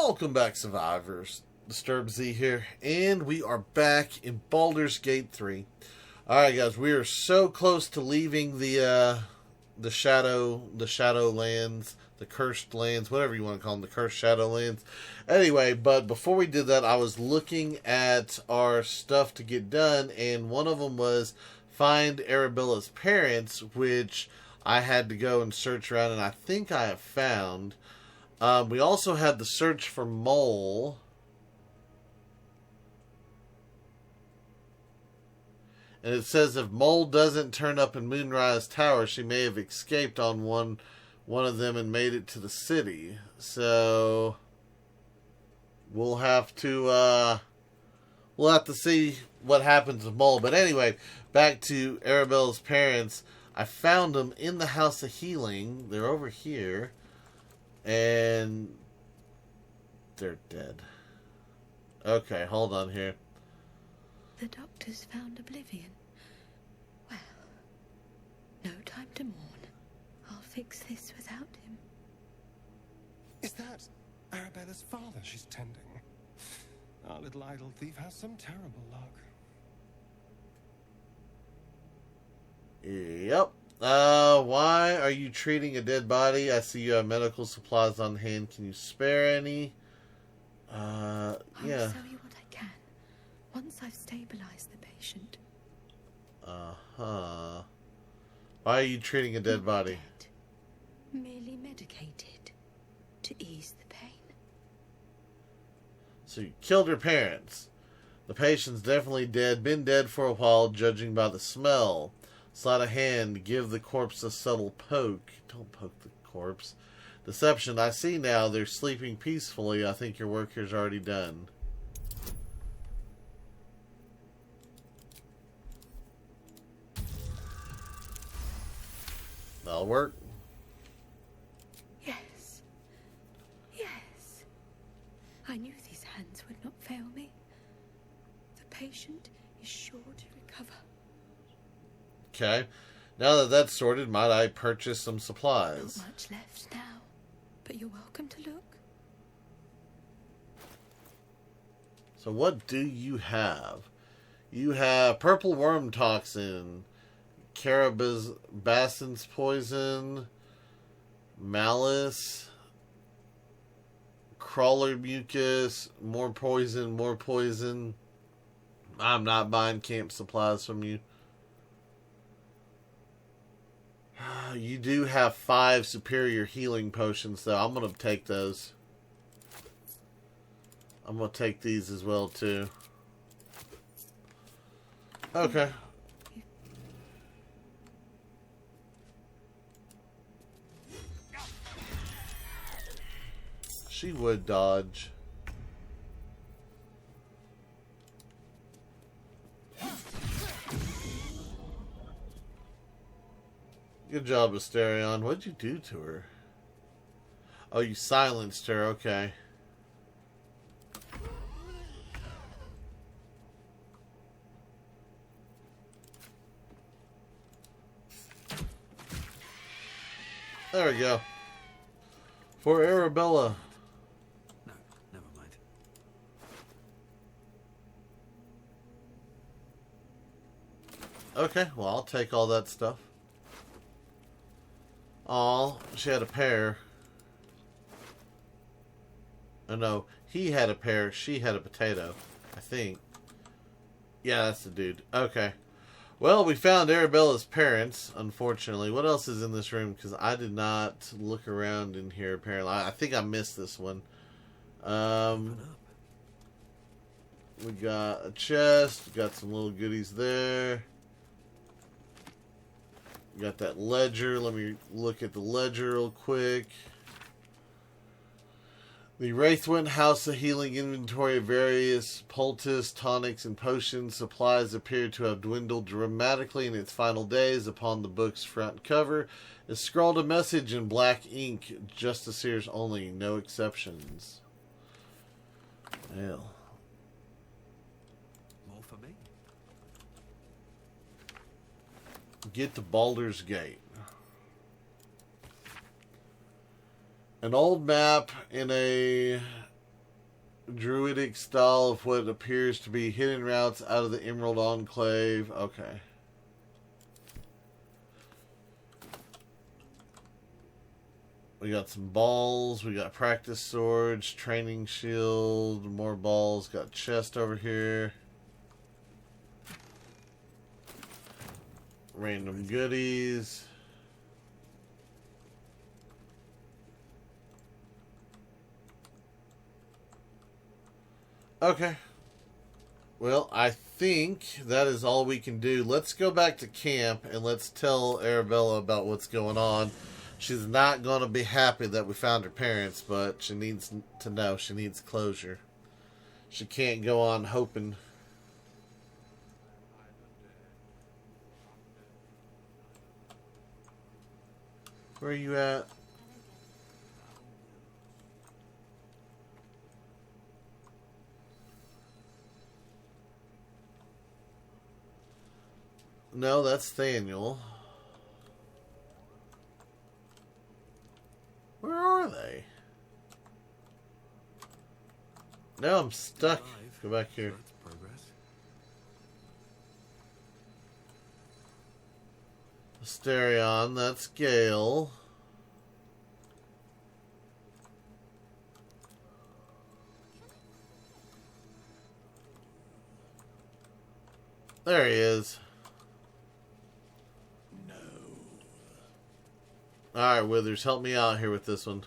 Welcome back, survivors. Disturb Z here, and we are back in Baldur's Gate 3. Alright guys, we are so close to leaving the Shadowlands, the Cursed Lands, whatever you want to call them, the Cursed Shadowlands. Anyway, but before we did that, I was looking at our stuff to get done, and one of them was find Arabella's parents, which I had to go and search around, and I think I have found. We also had the search for Mole. And it says if Mole doesn't turn up in Moonrise Tower, she may have escaped on one of them and made it to the city. So we'll have to see what happens with Mole. But anyway, back to Arabella's parents. I found them in the House of Healing. They're over here. And they're dead. Okay, hold on here. The doctors found Oblivion. Well, no time to mourn. I'll fix this without him. Is that Arabella's father she's tending? Our little idol thief has some terrible luck. Yep. Why are you treating a dead body? I see you have medical supplies on hand. Can you spare any? I'll yeah. sell you what I can, once I've stabilized the patient. Uh-huh. Why are you treating a dead body? Dead, merely medicated to ease the pain. So you killed her parents. The patient's definitely dead. Been dead for a while, judging by the smell. Slide a hand, give the corpse a subtle poke. Don't poke the corpse. Deception, I see now. They're sleeping peacefully. I think your work here's already done. That'll work. Yes. Yes. I knew these hands would not fail me. The patient is sure to recover. Okay. Now that that's sorted, might I purchase some supplies? Not much left now, but you're welcome to look. So what do you have? You have purple worm toxin, Carabasin's poison, malice, crawler mucus, more poison, more poison. I'm not buying camp supplies from you. You do have 5 superior healing potions, though. I'm going to take those. I'm going to take these as well, too. Okay. She would dodge. Good job, Asterion. What'd you do to her? Oh, you silenced her. Okay. There we go. For Arabella. No, never mind. Okay, well, I'll take all that stuff. Aw, she had a pear. Oh no, he had a pear, she had a potato, I think. Yeah, that's the dude. Okay. Well, we found Arabella's parents, unfortunately. What else is in this room? Because I did not look around in here, apparently. I think I missed this one. We got a chest. We got some little goodies there. We got that ledger. Let me look at the ledger real quick. The Wraithwind House of Healing inventory of various poultice, tonics, and potions supplies appear to have dwindled dramatically in its final days. Upon the book's front cover is scrawled a message in black ink. Justiciars only, no exceptions. Well. More for me. Get to Baldur's Gate. An old map in a Druidic style of what appears to be hidden routes out of the Emerald Enclave. Okay. We got some balls. We got practice swords, training shield, more balls. Got chest over here. Random goodies. Okay. Well, I think that is all we can do. Let's go back to camp and let's tell Arabella about what's going on. She's not going to be happy that we found her parents, but she needs to know. She needs closure. She can't go on hoping. Where are you at? No, that's Thaniel. Where are they? Now I'm stuck. Go back here. So that's progress. Asterion, that's Gale. There he is. Alright, Withers, help me out here with this one.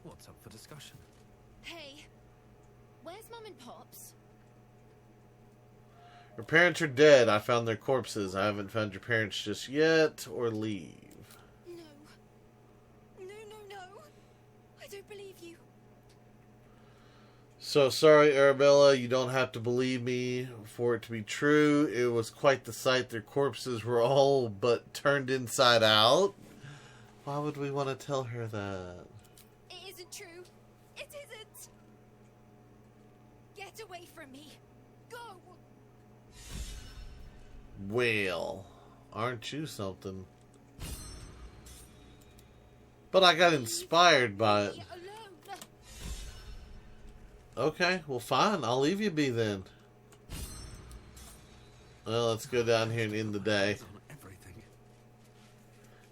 What's up for discussion? Hey, where's Mum and Pops? Your parents are dead. I found their corpses. I haven't found your parents just yet, or leave. No. No. I don't believe you. So sorry, Arabella, you don't have to believe me for it to be true. It was quite the sight. Their corpses were all but turned inside out. Why would we want to tell her that? It isn't true. It isn't. Get away from me. Go. Well, aren't you something? But I got inspired by it. Leave me alone. Okay, well fine. I'll leave you be then. Well, let's go down here and end the day. Hands on everything.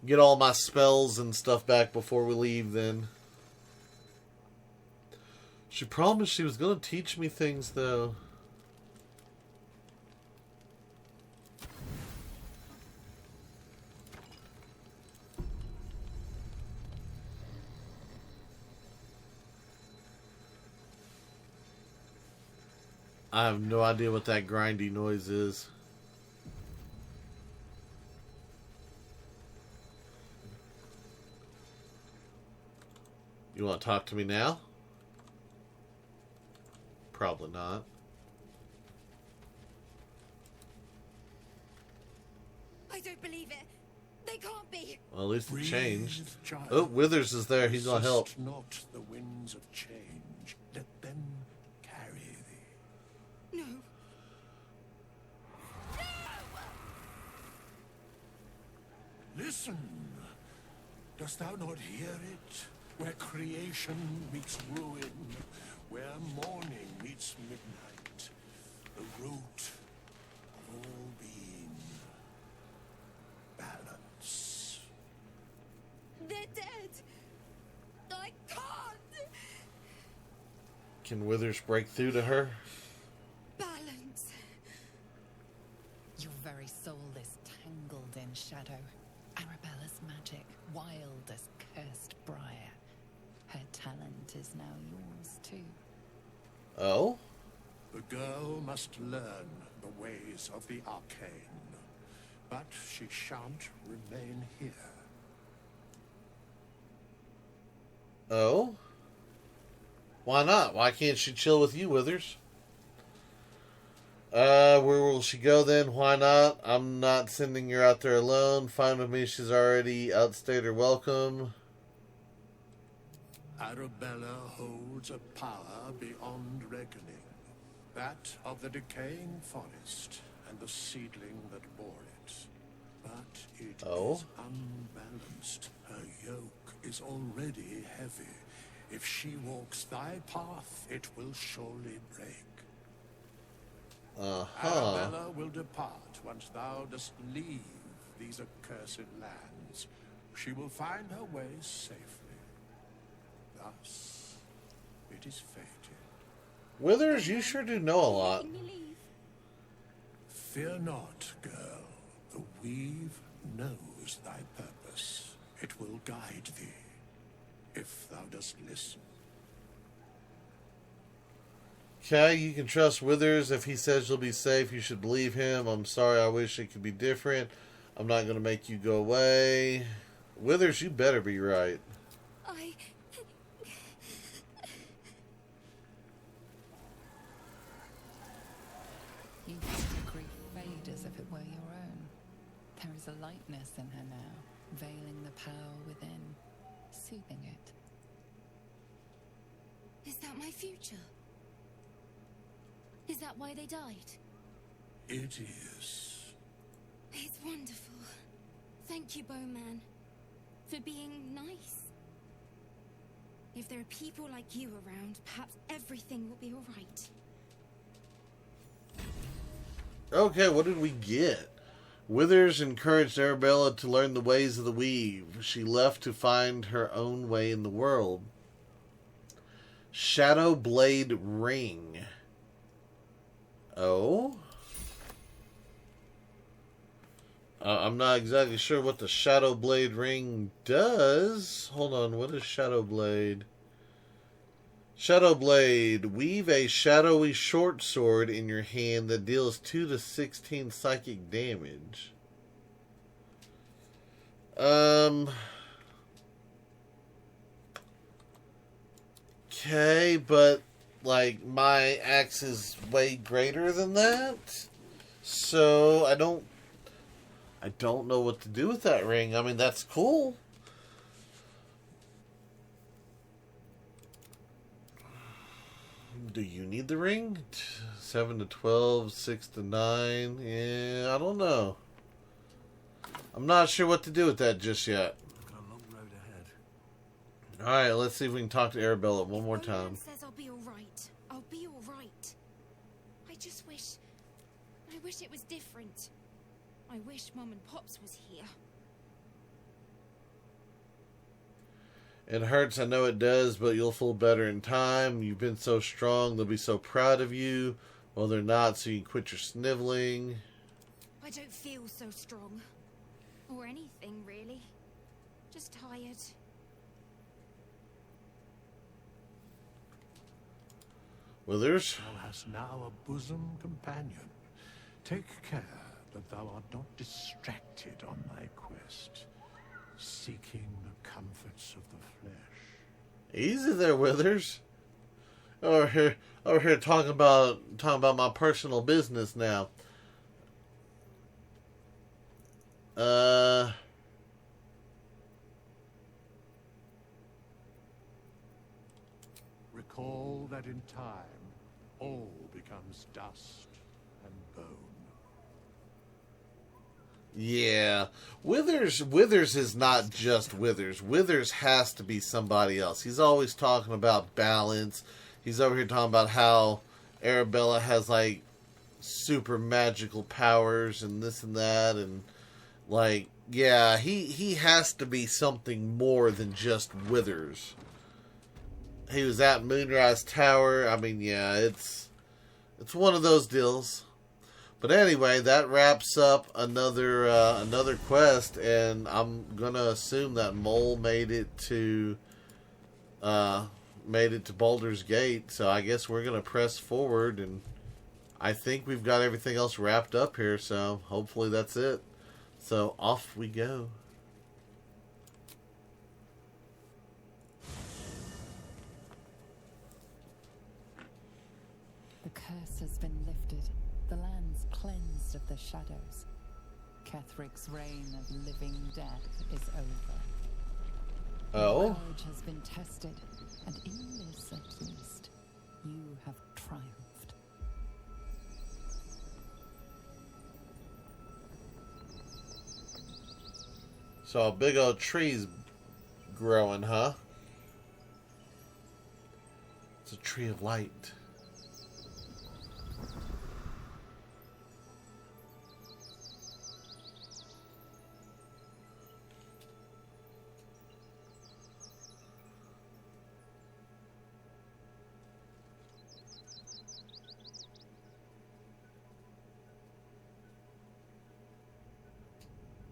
Get all my spells and stuff back before we leave then. She promised she was going to teach me things though. I have no idea what that grindy noise is. You want to talk to me now? Probably not. I don't believe it. They can't be. Well, at least it changed. Breathe, child. Oh, Withers is there. He's going to help. Resist not the winds of change. Let them carry thee. No. Listen. Dost thou not hear it? Where creation meets ruin, where morning meets midnight, the root of all being. Balance. They're dead. I can't. Can Withers break through to her? Balance. Your very soul is tangled in shadow. Arabella's magic, wild as cursed briar. Her talent is now yours too. Oh? The girl must learn the ways of the arcane, but she shan't remain here. Oh? Why not? Why can't she chill with you, Withers? Where will she go then? Why not? I'm not sending her out there alone. Fine with me, she's already outstayed her welcome. Arabella holds a power beyond reckoning, that of the decaying forest and the seedling that bore it. But it Oh? is unbalanced. Her yoke is already heavy. If she walks thy path, it will surely break. Arabella will depart once thou dost leave these accursed lands. She will find her way safely. Thus, it is fated. Withers, you sure do know a lot. Letting me leave. Fear not, girl. The weave knows thy purpose. It will guide thee, if thou dost listen. Okay, you can trust Withers. If he says you'll be safe, you should believe him. I'm sorry, I wish it could be different. I'm not going to make you go away. Withers, you better be right. You feel grief fade as if it were your own. There is a lightness in her now, veiling the power within, soothing it. Is that my future? Is that why they died? It is. It's wonderful. Thank you, Bowman, for being nice. If there are people like you around, perhaps everything will be all right. Okay, what did we get? Withers encouraged Arabella to learn the ways of the weave. She left to find her own way in the world. Shadow Blade Ring. Oh? I'm not exactly sure what the Shadow Blade Ring does. Hold on, what is Shadow Blade? Shadow Blade. Weave a shadowy short sword in your hand that deals 2 to 16 psychic damage. Okay, but like my axe is way greater than that. So I don't know what to do with that ring. I mean, that's cool. Do you need the ring? 7 to 12, 6 to 9. Yeah, I don't know. I'm not sure what to do with that just yet. I've got a long road ahead. Alright, let's see if we can talk to Arabella one more time. Bowman says I'll be all right. I'll be all right. I just wish it was different. I wish Mom and Pops was here. It hurts, I know it does, but you'll feel better in time. You've been so strong, they'll be so proud of you. Well, they're not, so you can quit your sniveling. I don't feel so strong. Or anything, really. Just tired. Withers? Thou hast now a bosom companion. Take care that thou art not distracted on thy quest, seeking the comforts of the flesh. Easy there, Withers. Over here talking about my personal business now. Recall that in time, all becomes dust and bone. Yeah. Withers is not just Withers. Withers has to be somebody else. He's always talking about balance. He's over here talking about how Arabella has like super magical powers and this and that, and like, yeah, he has to be something more than just Withers. He was at Moonrise Tower. I mean, yeah, it's one of those deals. But anyway, that wraps up another quest, and I'm gonna assume that Mole made it to Baldur's Gate. So I guess we're gonna press forward, and I think we've got everything else wrapped up here. So hopefully that's it. So off we go. The curse has been lifted, the lands cleansed of the shadows. Kethric's reign of living death is over. Oh? Your courage has been tested, and in this at least, you have triumphed. So a big old tree's growing, huh? Tree of Light.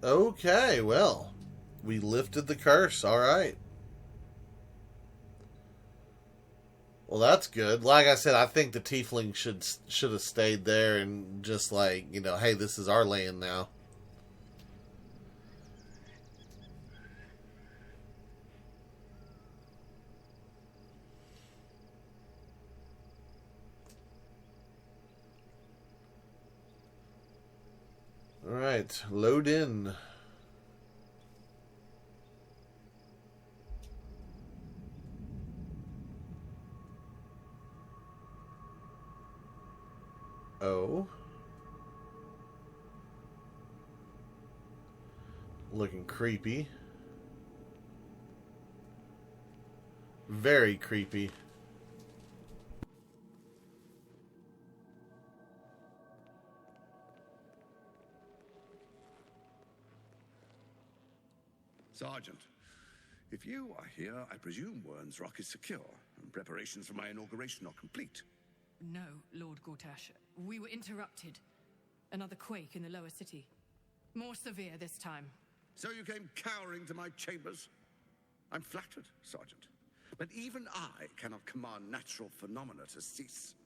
Okay, well, we lifted the curse. All right. Well, that's good. Like I said, I think the tiefling should have stayed there and just like, you know, hey, this is our land now. All right, load in. Oh. Looking creepy. Very creepy. Sergeant, if you are here, I presume Wern's Rock is secure, and preparations for my inauguration are complete. No, Lord Gortash. We were interrupted. Another quake in the lower city. More severe this time. So you came cowering to my chambers? I'm flattered, Sergeant. But even I cannot command natural phenomena to cease.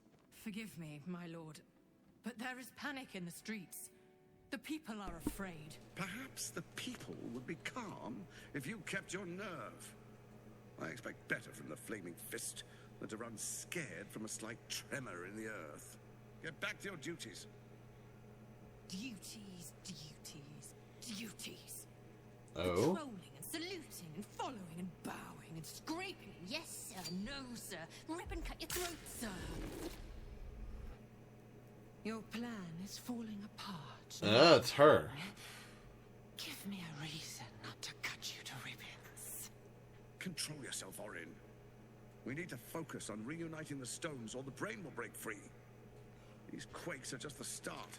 Forgive me, my lord, but there is panic in the streets. The people are afraid. Perhaps the people would be calm if you kept your nerve. I expect better from the Flaming Fist than to run scared from a slight tremor in the earth. Get back to your duties. Duties, duties, duties. Oh. Patrolling and saluting and following and bowing and scraping. Yes, sir. No, sir. Rip and cut your throat, sir. Your plan is falling apart. Ah, it's her. Give me a reason not to cut you to ribbons. Control yourself, Orin. We need to focus on reuniting the stones or the brain will break free. These quakes are just the start.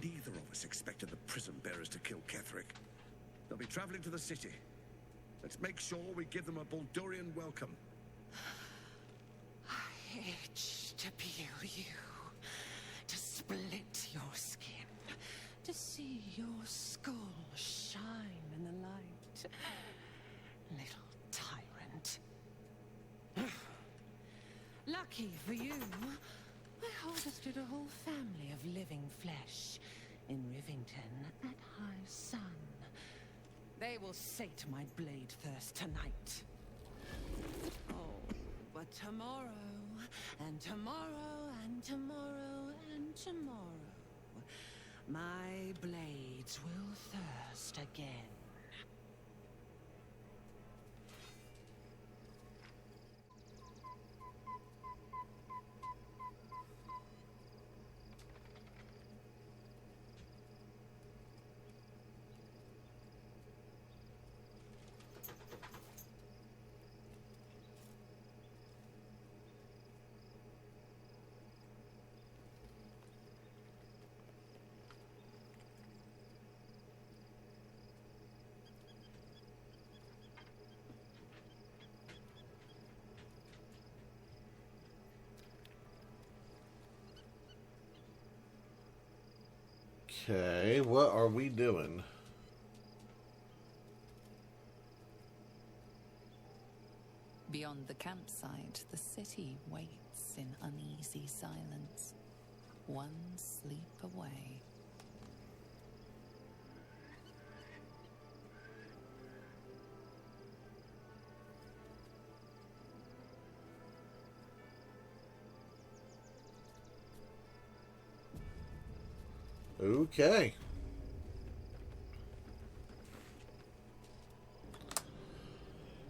Neither of us expected the prison bearers to kill Ketherick. They'll be traveling to the city. Let's make sure we give them a Baldurian welcome. I itch to peel you, to split your skin, to see your skull shine in the light. Little tyrant. Lucky for you, I harvested a whole family of living flesh in Rivington at high sun. They will sate my blade thirst tonight. Oh, but tomorrow, and tomorrow, and tomorrow, and tomorrow, my blades will thirst again. Okay, what are we doing? Beyond the campsite, the city waits in uneasy silence, one sleep away. Okay.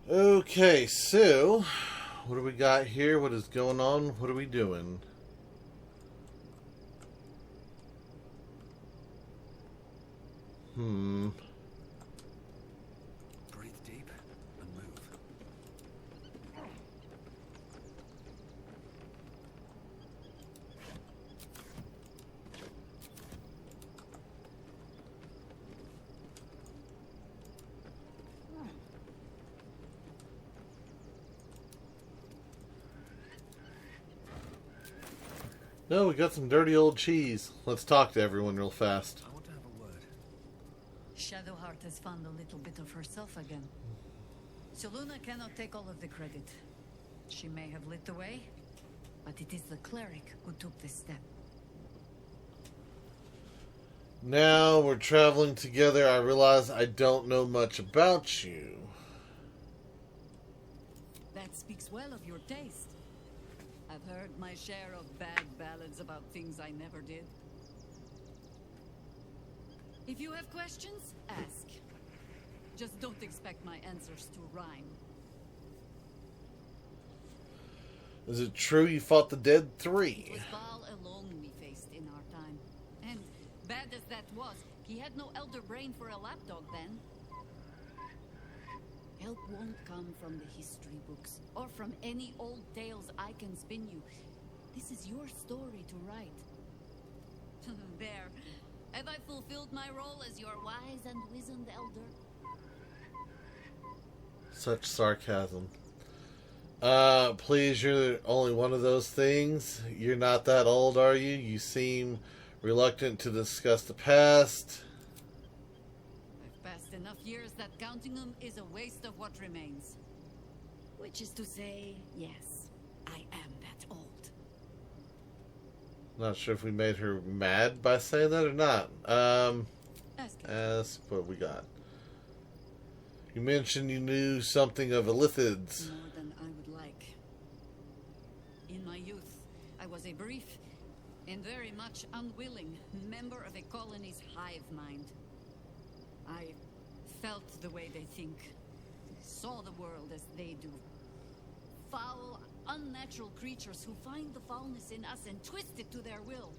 Okay, so what do we got here? What is going on? What are we doing? Breathe deep and move. No, we got some dirty old cheese. Let's talk to everyone real fast. I want to have a word. Shadowheart has found a little bit of herself again. Soluna cannot take all of the credit. She may have lit the way, but it is the cleric who took this step. Now we're traveling together. I realize I don't know much about you. That speaks well of your taste. I've heard my share of bad ballads about things I never did. If you have questions, ask. Just don't expect my answers to rhyme. Is it true you fought the Dead It Three? was Baal alone we faced in our time. And bad as that was, he had no elder brain for a lapdog then. Help won't come from the history books, or from any old tales I can spin you. This is your story to write. There. Have I fulfilled my role as your wise and wizened elder? Such sarcasm. Please, you're only one of those things. You're not that old, are you? You seem reluctant to discuss the past. I've passed enough years that counting them is a waste of what remains. Which is to say, yes, I am that old. Not sure if we made her mad by saying that or not. Ask what we got. You mentioned you knew something of Illithids. More than I would like. In my youth, I was a brief and very much unwilling member of a colony's hive mind. I felt the way they think, saw the world as they do. Foul, unnatural creatures who find the foulness in us and twist it to their will.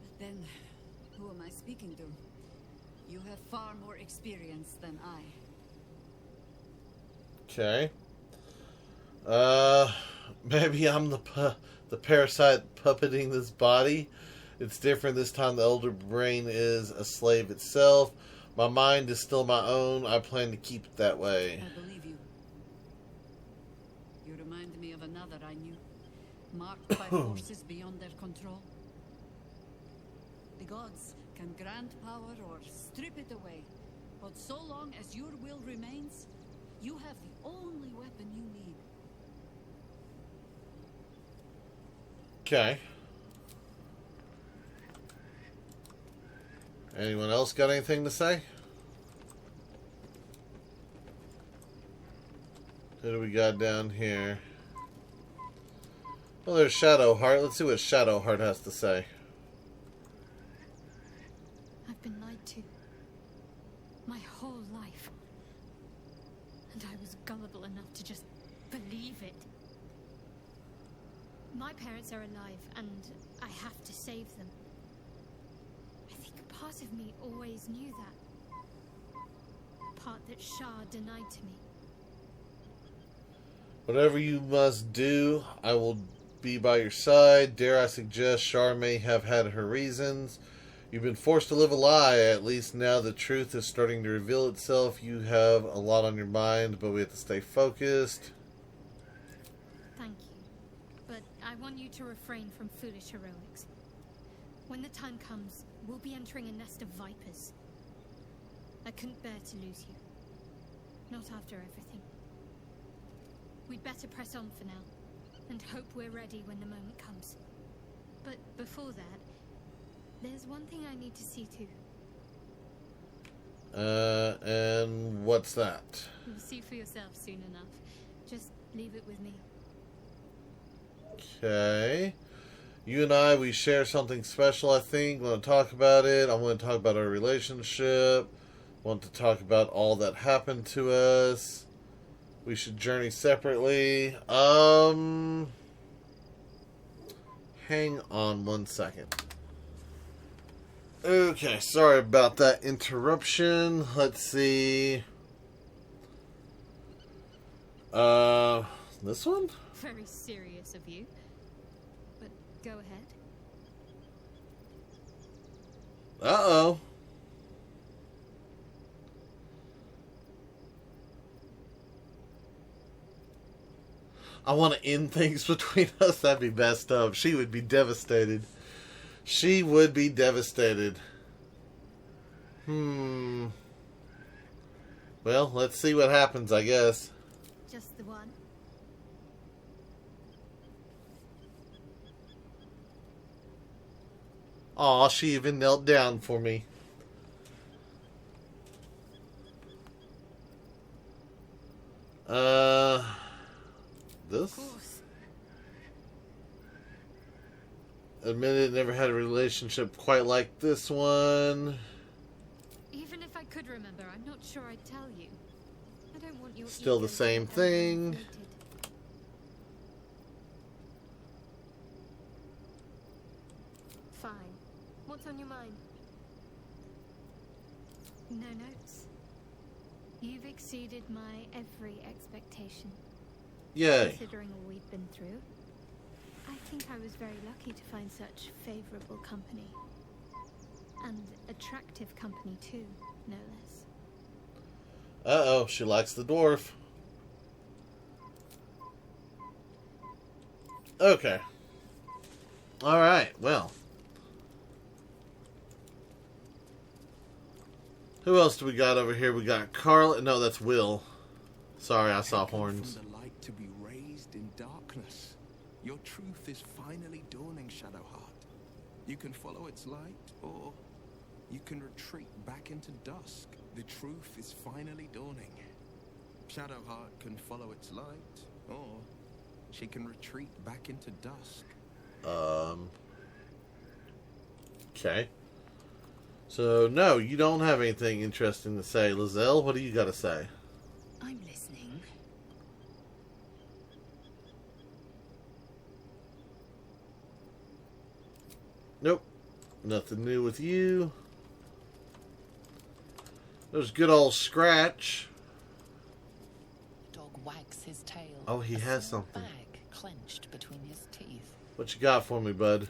But then, who am I speaking to? You have far more experience than I. Okay. Maybe I'm the parasite puppeting this body. It's different this time. The elder brain is a slave itself. My mind is still my own. I plan to keep it that way. I believe you. You remind me of another I knew, marked by forces beyond their control. The gods can grant power or strip it away, but so long as your will remains, you have the only weapon you need. Okay. Anyone else got anything to say? Who do we got down here? Well, there's Shadowheart. Let's see what Shadowheart has to say. I've been lied to. My whole life. And I was gullible enough to just believe it. My parents are alive, and I have to save them. I think part of me always knew that. Part that Shah denied to me. Whatever you must do, I will be by your side. Dare I suggest Shar may have had her reasons. You've been forced to live a lie. At least now the truth is starting to reveal itself. You have a lot on your mind, but we have to stay focused. Thank you. But I want you to refrain from foolish heroics. When the time comes, we'll be entering a nest of vipers. I couldn't bear to lose you. Not after everything. We'd better press on for now, and hope we're ready when the moment comes. But before that, there's one thing I need to see to. And what's that? You'll see for yourself soon enough. Just leave it with me. Okay. You and I, we share something special, I think. Want to talk about it. I want to talk about our relationship. Want to talk about all that happened to us. We should journey separately. Hang on one second. Okay, sorry about that interruption. Let's see. This one? Very serious of you. But go ahead. Uh-oh. I want to end things between us. That'd be messed up. She would be devastated. She would be devastated. Well, let's see what happens, I guess. Just the one? Aw, she even knelt down for me. This? Of course. Admitted never had a relationship quite like this one. Even if I could remember, I'm not sure I'd tell you. I don't want your Still ego the same to be thing. overinflated. Fine. What's on your mind? No notes. You've exceeded my every expectation. Yay. Considering all we've been through, I think I was very lucky to find such favorable company. And attractive company too, no less. Uh-oh, she likes the dwarf. Okay. Alright, well. Who else do we got over here? We got Carl. No, that's Will. Sorry, I saw horns. From the light to be raised in darkness. Your truth is finally dawning, Shadowheart. You can follow its light, or you can retreat back into dusk. The truth is finally dawning. Shadowheart can follow its light, or she can retreat back into dusk. Okay. So, no, you don't have anything interesting to say. Lizelle, what do you got to say? I'm listening. Nope. Nothing new with you. There's good old Scratch. The dog wags his tail. Oh, he a has small something. bag clenched between his teeth. What you got for me, bud?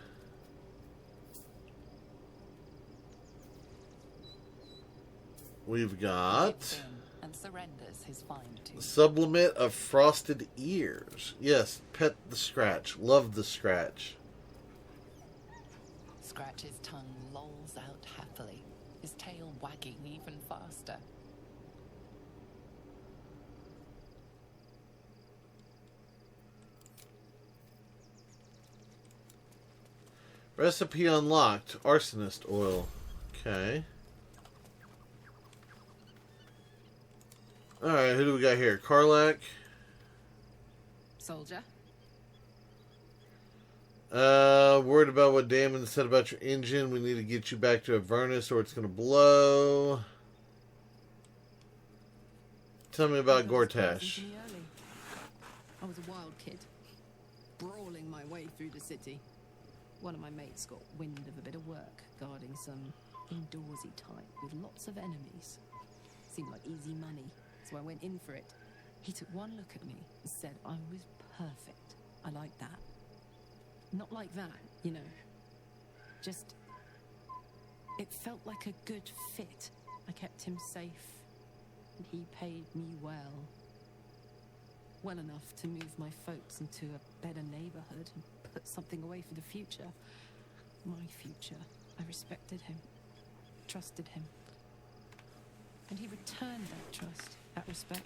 We've got Gives in and surrenders his find to. sublimate of frosted ears. Yes, pet the Scratch. Love the Scratch. Scratch's tongue lolls out happily, his tail wagging even faster. Recipe unlocked. Arsonist oil. Okay. Alright, who do we got here? Karlak. Soldier. Worried about what Damon said about your engine. We need to get you back to Avernus or it's going to blow. Tell me about Gortash. I was a wild kid, brawling my way through the city. One of my mates got wind of a bit of work, guarding some indoorsy type with lots of enemies. Seemed like easy money, so I went in for it. He took one look at me and said I was perfect. I like that. Not like that, you know. Just, it felt like a good fit. I kept him safe, and he paid me well. Well enough to move my folks into a better neighborhood and put something away for the future. My future. I respected him, trusted him. And he returned that trust, that respect.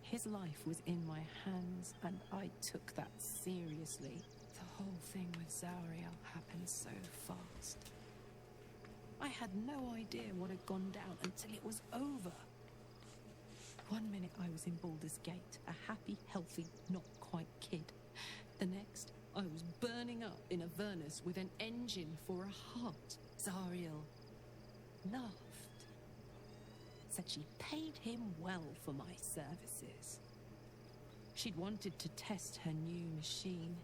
His life was in my hands, and I took that seriously. The whole thing with Zauriel happened so fast. I had no idea what had gone down until it was over. 1 minute I was in Baldur's Gate, a happy, healthy, not quite kid. The next, I was burning up in Avernus with an engine for a heart. Zauriel laughed. Said she paid him well for my services. She'd wanted to test her new machine,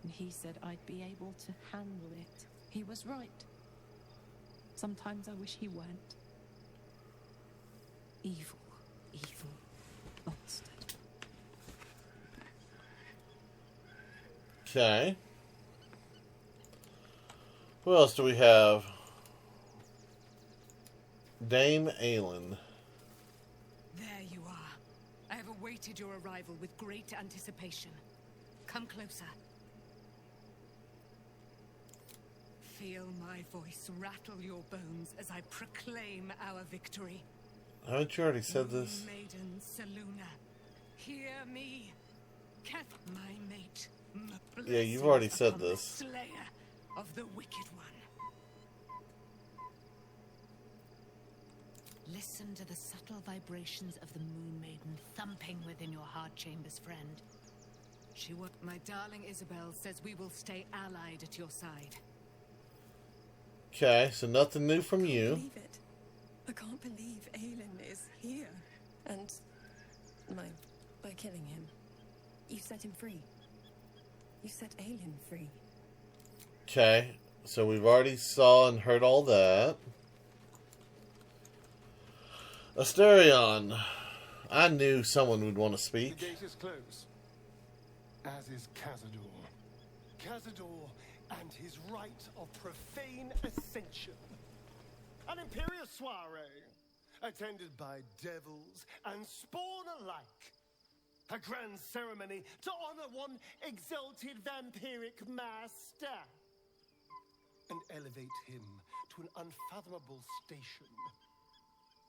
and he said I'd be able to handle it. He was right. Sometimes I wish he weren't. Evil, evil bastard. Okay. Who else do we have? Dame Aelin. There you are. I have a awaited your arrival with great anticipation. Come closer. Feel my voice rattle your bones as I proclaim our victory. Haven't you already said this? Maiden Seluna, hear me. Keth, my mate. Yeah, you've already said upon the this. Slayer of the wicked one. Listen to the subtle vibrations of the Moon Maiden thumping within your heart chambers, friend. My darling Isabel says we will stay allied at your side. Okay, so nothing new from I you. can't believe it. I can't believe Aelin is here. And by killing him, you set him free. You set Aelin free. Okay, so we've already saw and heard all that. Asterion. I knew someone would want to speak. The gate is closed, as is Cazador. Cazador and his rite of profane ascension. An imperial soiree, attended by devils and spawn alike. A grand ceremony to honor one exalted vampiric master. And elevate him to an unfathomable station.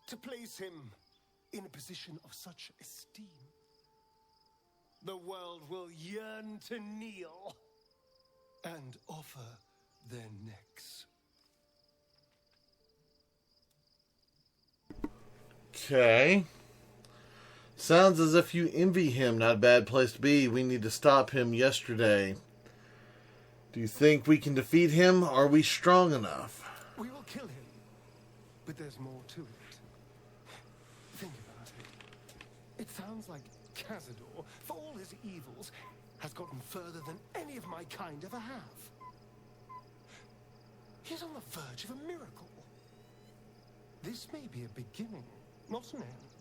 To place him in a position of such esteem. The world will yearn to kneel and offer their necks. Okay. Sounds as if you envy him. Not a bad place to be. We need to stop him yesterday. Do you think we can defeat him? Are we strong enough? We will kill him, but there's more to it. Think about it. It sounds like Cazador, for all his evils, has gotten further than any of my kind ever have. He's on the verge of a miracle. This may be a beginning, not an end.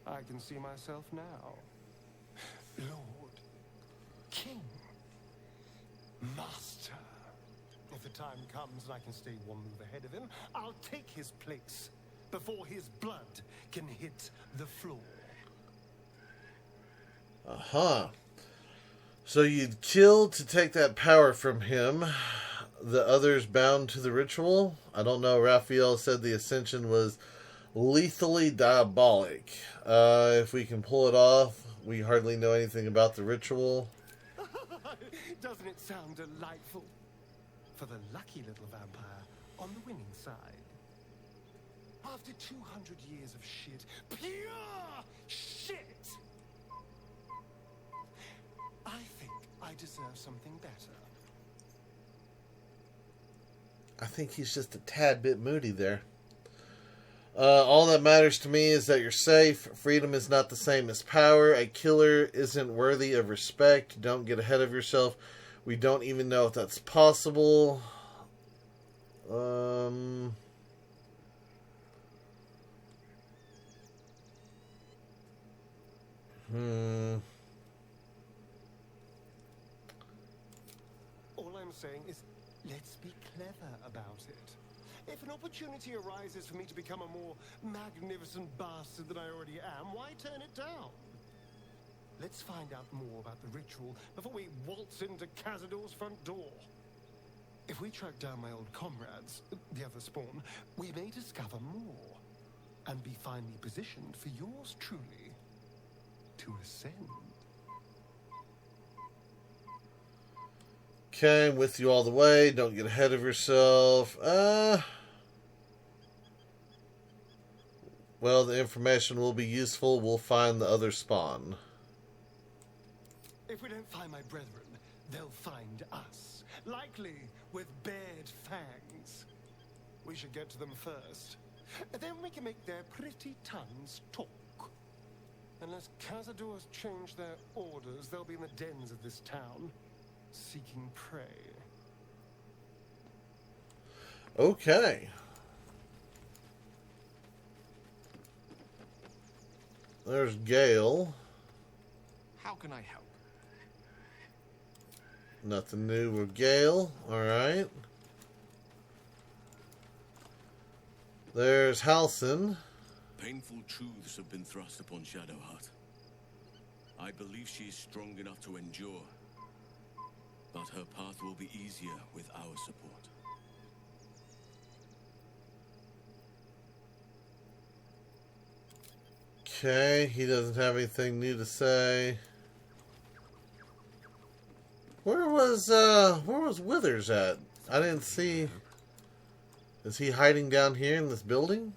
I can see myself now. Lord, King, Master. If the time comes and I can stay one move ahead of him, I'll take his place before his blood can hit the floor. Uh-huh. So you'd kill to take that power from him. The others bound to the ritual? I don't know. Raphael said the ascension was lethally diabolic. If we can pull it off, we hardly know anything about the ritual. Doesn't it sound delightful? For the lucky little vampire on the winning side. After 200 years of shit, pure shit, I think I deserve something better. I think he's just a tad bit moody there. All that matters to me is that you're safe. Freedom is not the same as power. A killer isn't worthy of respect. Don't get ahead of yourself. We don't even know if that's possible. All I'm saying is, let's be clever about it. If an opportunity arises for me to become a more magnificent bastard than I already am, why turn it down? Let's find out more about the ritual before we waltz into Cazador's front door. If we track down my old comrades, the other spawn, we may discover more and be finally positioned for yours truly to ascend. Okay, I'm with you all the way. Don't get ahead of yourself. Well, the information will be useful. We'll find the other spawn. If we don't find my brethren, they'll find us. Likely with bared fangs. We should get to them first. Then we can make their pretty tongues talk. Unless Cazador's change their orders, they'll be in the dens of this town, seeking prey. Okay. There's Gale. How can I help? Nothing new with Gale. Alright. There's Halcyon. Painful truths have been thrust upon Shadowheart. I believe she is strong enough to endure. But her path will be easier with our support. Okay, he doesn't have anything new to say. Where was Withers at? I didn't see. Is he hiding down here in this building?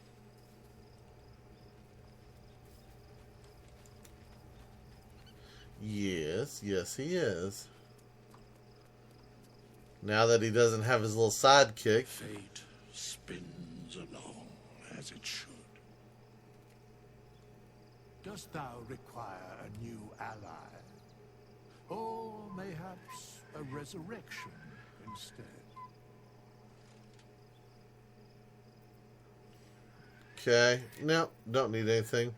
Yes, yes he is. Now that he doesn't have his little sidekick. Fate spins along as it should. Dost thou require a new ally? Or mayhaps a resurrection instead? Okay. No, don't need anything.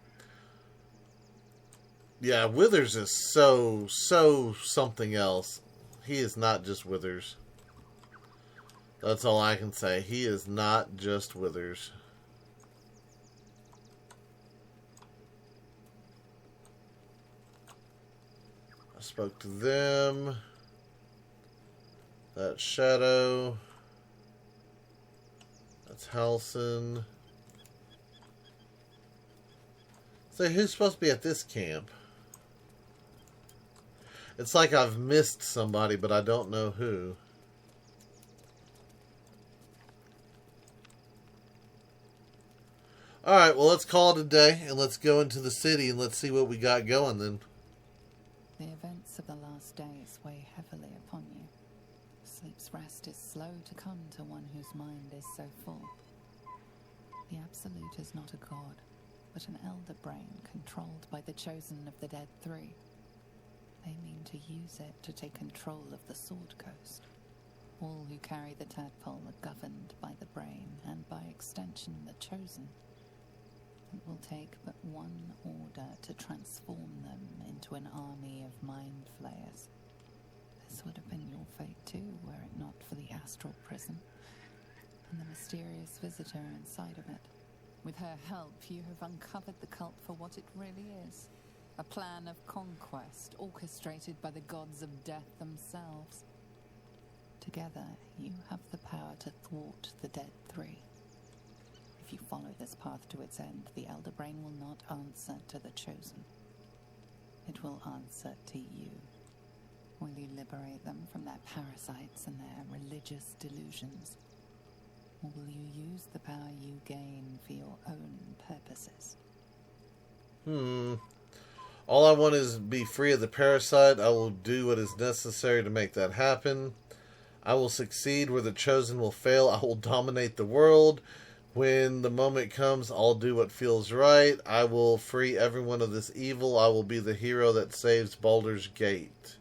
Yeah, Withers is so something else. He is not just Withers. That's all I can say. He is not just Withers. I spoke to them. That's Shadow. That's Halson. So who's supposed to be at this camp? It's like I've missed somebody, but I don't know who. Alright, well, let's call it a day, and let's go into the city, and let's see what we got going, then. The events of the last days weigh heavily upon you. Sleep's rest is slow to come to one whose mind is so full. The Absolute is not a god, but an elder brain controlled by the chosen of the Dead Three. They mean to use it to take control of the Sword Coast. All who carry the tadpole are governed by the brain, and by extension the chosen. It will take but one order to transform them into an army of mind flayers. This would have been your fate too, were it not for the astral prison, and the mysterious visitor inside of it. With her help, you have uncovered the cult for what it really is. A plan of conquest, orchestrated by the gods of death themselves. Together, you have the power to thwart the Dead Three. If you follow this path to its end, the Elder Brain will not answer to the Chosen. It will answer to you. Will you liberate them from their parasites and their religious delusions? Or will you use the power you gain for your own purposes? All I want is to be free of the parasite. I will do what is necessary to make that happen. I will succeed where the Chosen will fail. I will dominate the world. When the moment comes, I'll do what feels right. I will free everyone of this evil. I will be the hero that saves Baldur's Gate.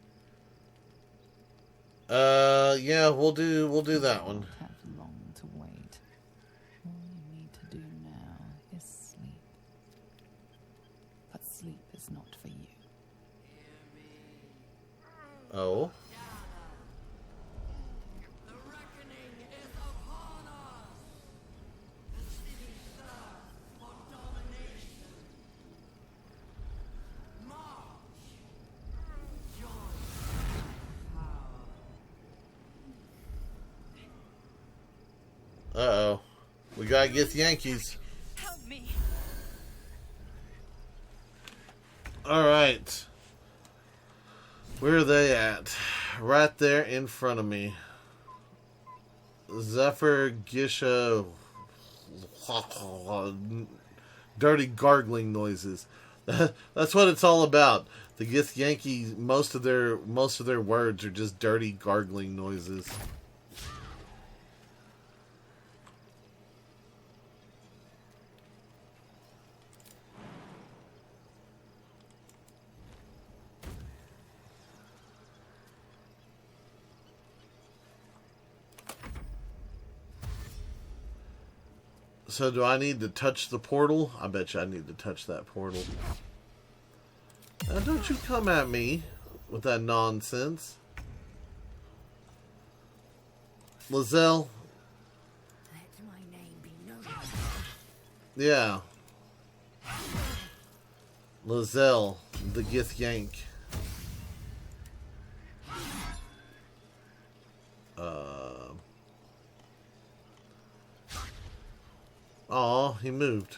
Yeah, we'll do that one. Have long to wait. All you need to do now is sleep. But sleep is not for you. Oh. Uh-oh. We gotta get the Yankees. Help me. Alright. Where are they at? Right there in front of me. Zephyr, Gisha, dirty gargling noises. That's what it's all about. The Gith Yankees, most of their words are just dirty gargling noises. So do I need to touch the portal? I bet you I need to touch that portal. Now don't you come at me with that nonsense. Lizelle. Let my name be known. Yeah. Lizelle. The Gith Yank. Aw, he moved.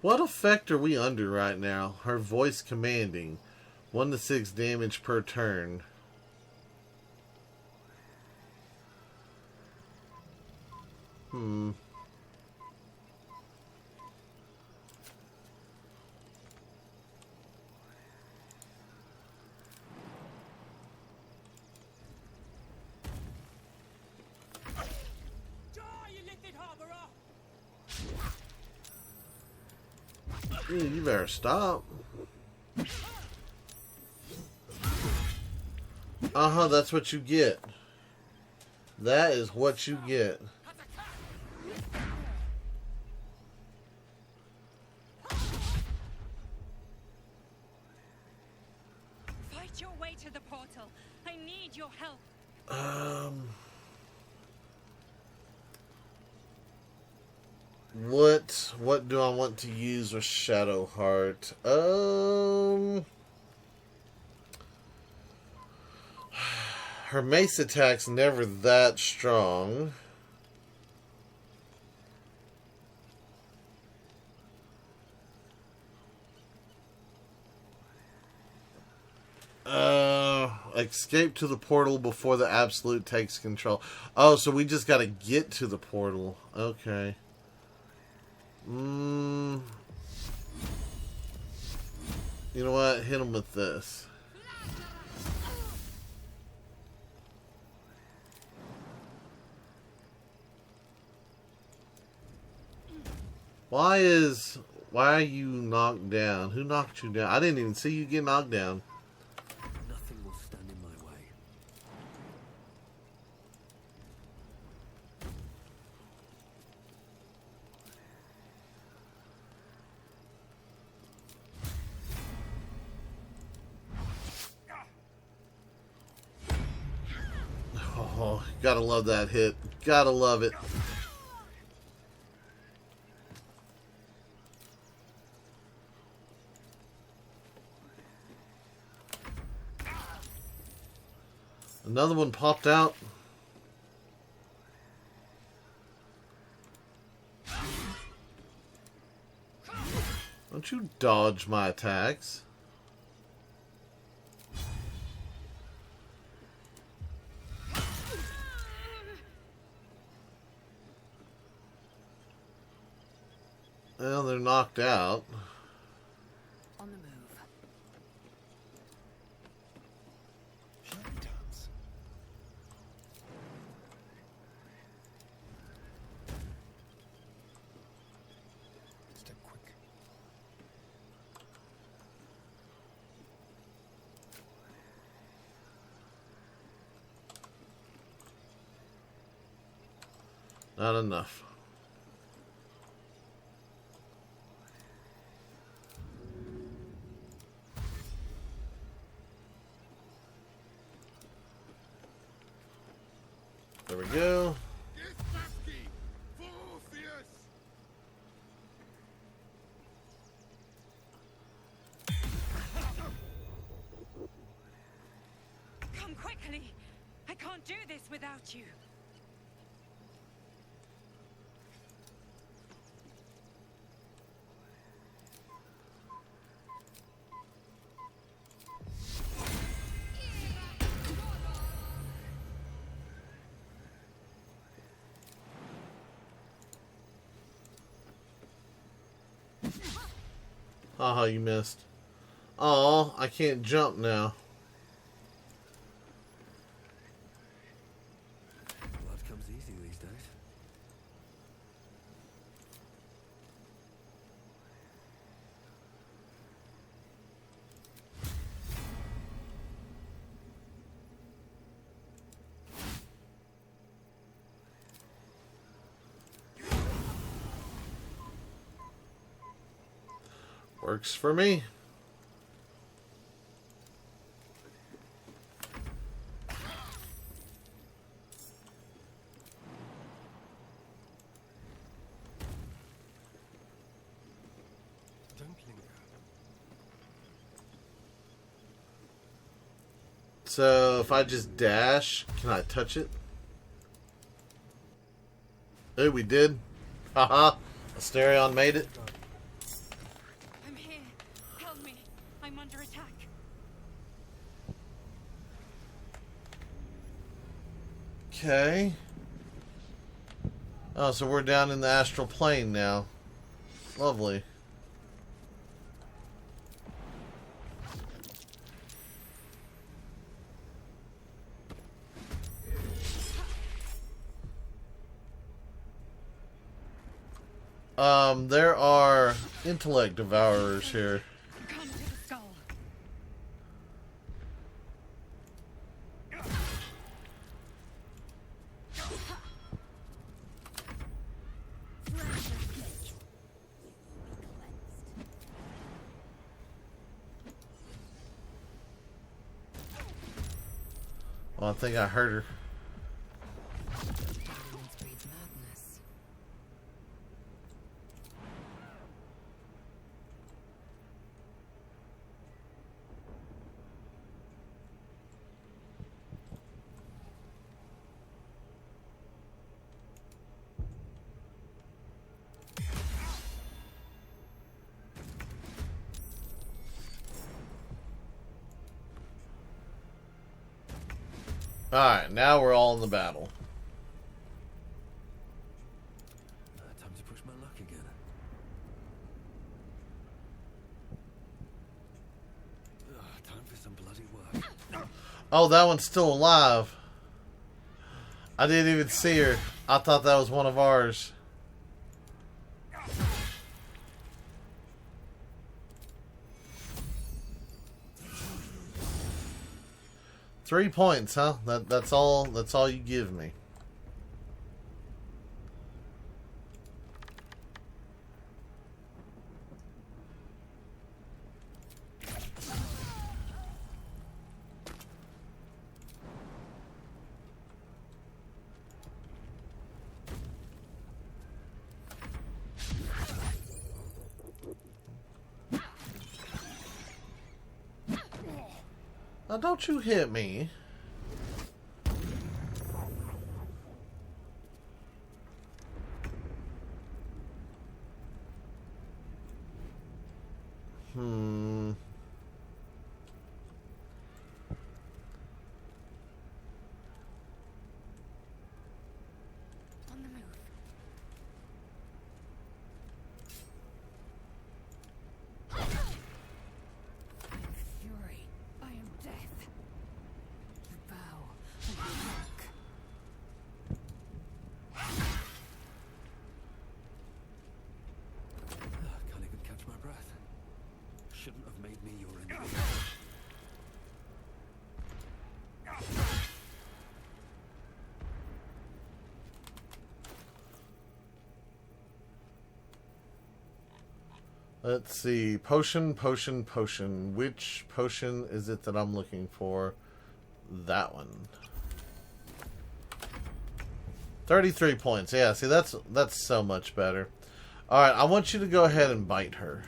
What effect are we under right now? Her voice commanding. 1 to 6 damage per turn. You better stop. Uh-huh, that's what you get. That is what you get. Fight your way to the portal. I need your help. What do I want to use with Shadowheart? Her mace attack's never that strong. Escape to the portal before the Absolute takes control. Oh, so we just gotta get to the portal. Okay. You know what? Hit him with this. Why are you knocked down? Who knocked you down? I didn't even see you get knocked down. Nothing will stand in my way. Oh, gotta love that hit. Gotta love it. Another one popped out. Don't you dodge my attacks. Well, they're knocked out. On the move. Step quick. Not enough. There we go. Come quickly. I can't do this without you. Haha, you missed. Aw, I can't jump now. Life comes easy these days. Works for me. Don't linger. So if I just dash, can I touch it? Hey, we did. Haha. Asterion made it. I'm here. Help me. I'm under attack. Okay. Oh, so we're down in the astral plane now. Lovely. There are intellect devourers here. Come to the skull. Well, I think I heard her. Alright, now we're all in the battle. Time to push my luck again. Time for some bloody work. Oh, that one's still alive. I didn't even see her. I thought that was one of ours. Three points, huh? That's all you give me. Now don't you hit me. On the move. I am fury. I am death. You bow and you mock. Can't even catch my breath. Shouldn't have made me your enemy. Let's see. Potion, potion, potion. Which potion is it that I'm looking for? That one. 33 points. Yeah, see, that's so much better. Alright, I want you to go ahead and bite her.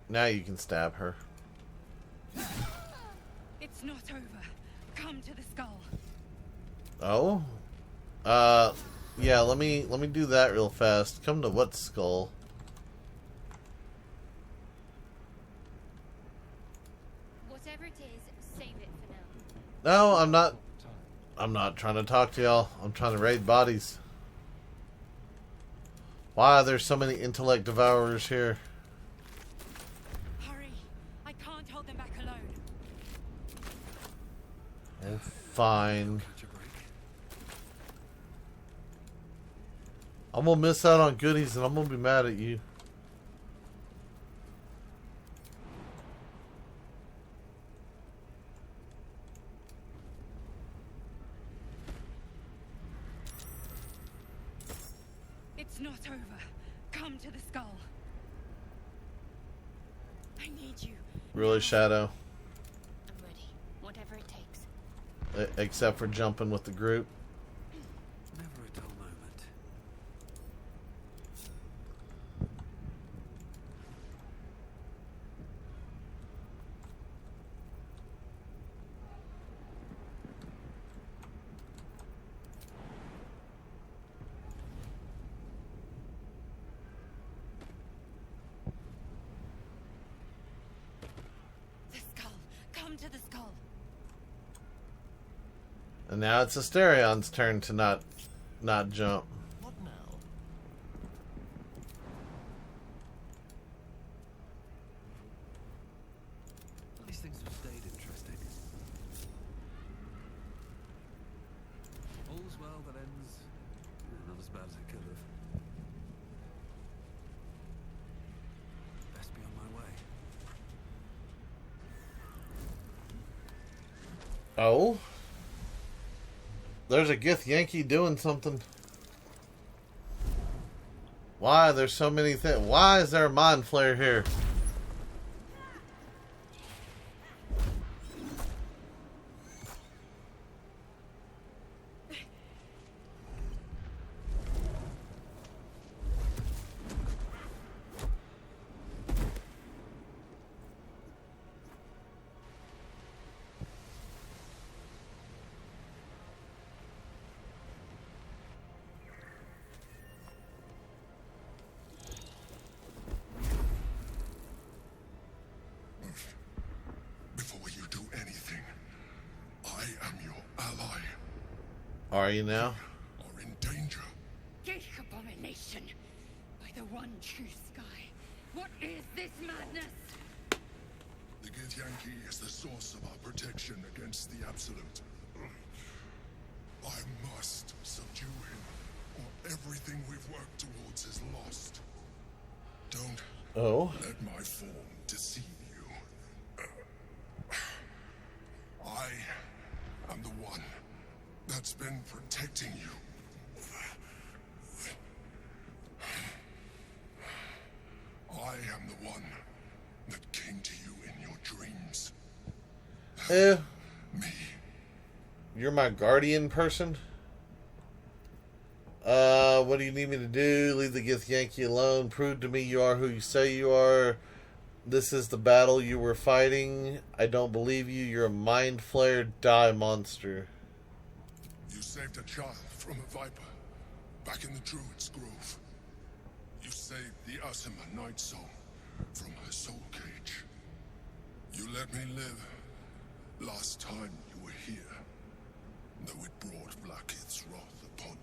Now you can stab her. It's not over. Come to the skull. Oh? Yeah, let me do that real fast. Come to what skull? Whatever it is, save it for now. No, I'm not trying to talk to y'all. I'm trying to raid bodies. Why are there so many intellect devourers here? Hurry. I can't hold them back alone. Oh, fine. I'm gonna miss out on goodies and I'm gonna be mad at you. It's not over. Come to the skull. I need you. Really, Shadow? I'm ready. Whatever it takes. Except for jumping with the group. Never a dull moment. into the skull. And now it's Astarion's turn to not jump. What now? These things have stayed interesting. All's well that ends not as bad as it could have. Best be on my way. Oh? There's a Gith Yankee doing something. Why? There's so many things. Why is there a mind flare here? Before you do anything, I am your ally. Are you now? Are in danger. Gate abomination! By the one true sky. What is this madness? The Githyanki is the source of our protection against the Absolute. I must subdue him, or everything we've worked towards is lost. Don't let my form deceive you. I am the one that's been protecting you. I am the one that came to you in your dreams. Me. You're my guardian person? What do you need me to do? Leave the Gith Yankee alone. Prove to me you are who you say you are. This is the battle you were fighting. I don't believe you. You're a mind flare. Die, monster. You saved a child from a viper back in the Druid's Grove. You saved the Asima Night Soul from her soul cage. You let me live last time you were here, though it brought Blackith's wrath upon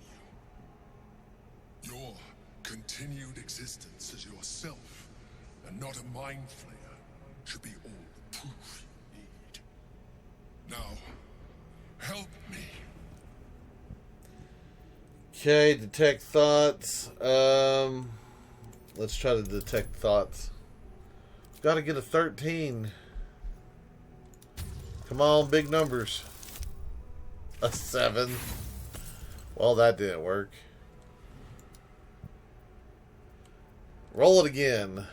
you. Your continued existence as yourself and not a mind flayer should be all the proof you need. Now, help me. Okay, detect thoughts. Let's try to detect thoughts. Gotta get a 13. Come on, big numbers. A 7. Well, that didn't work. Roll it again.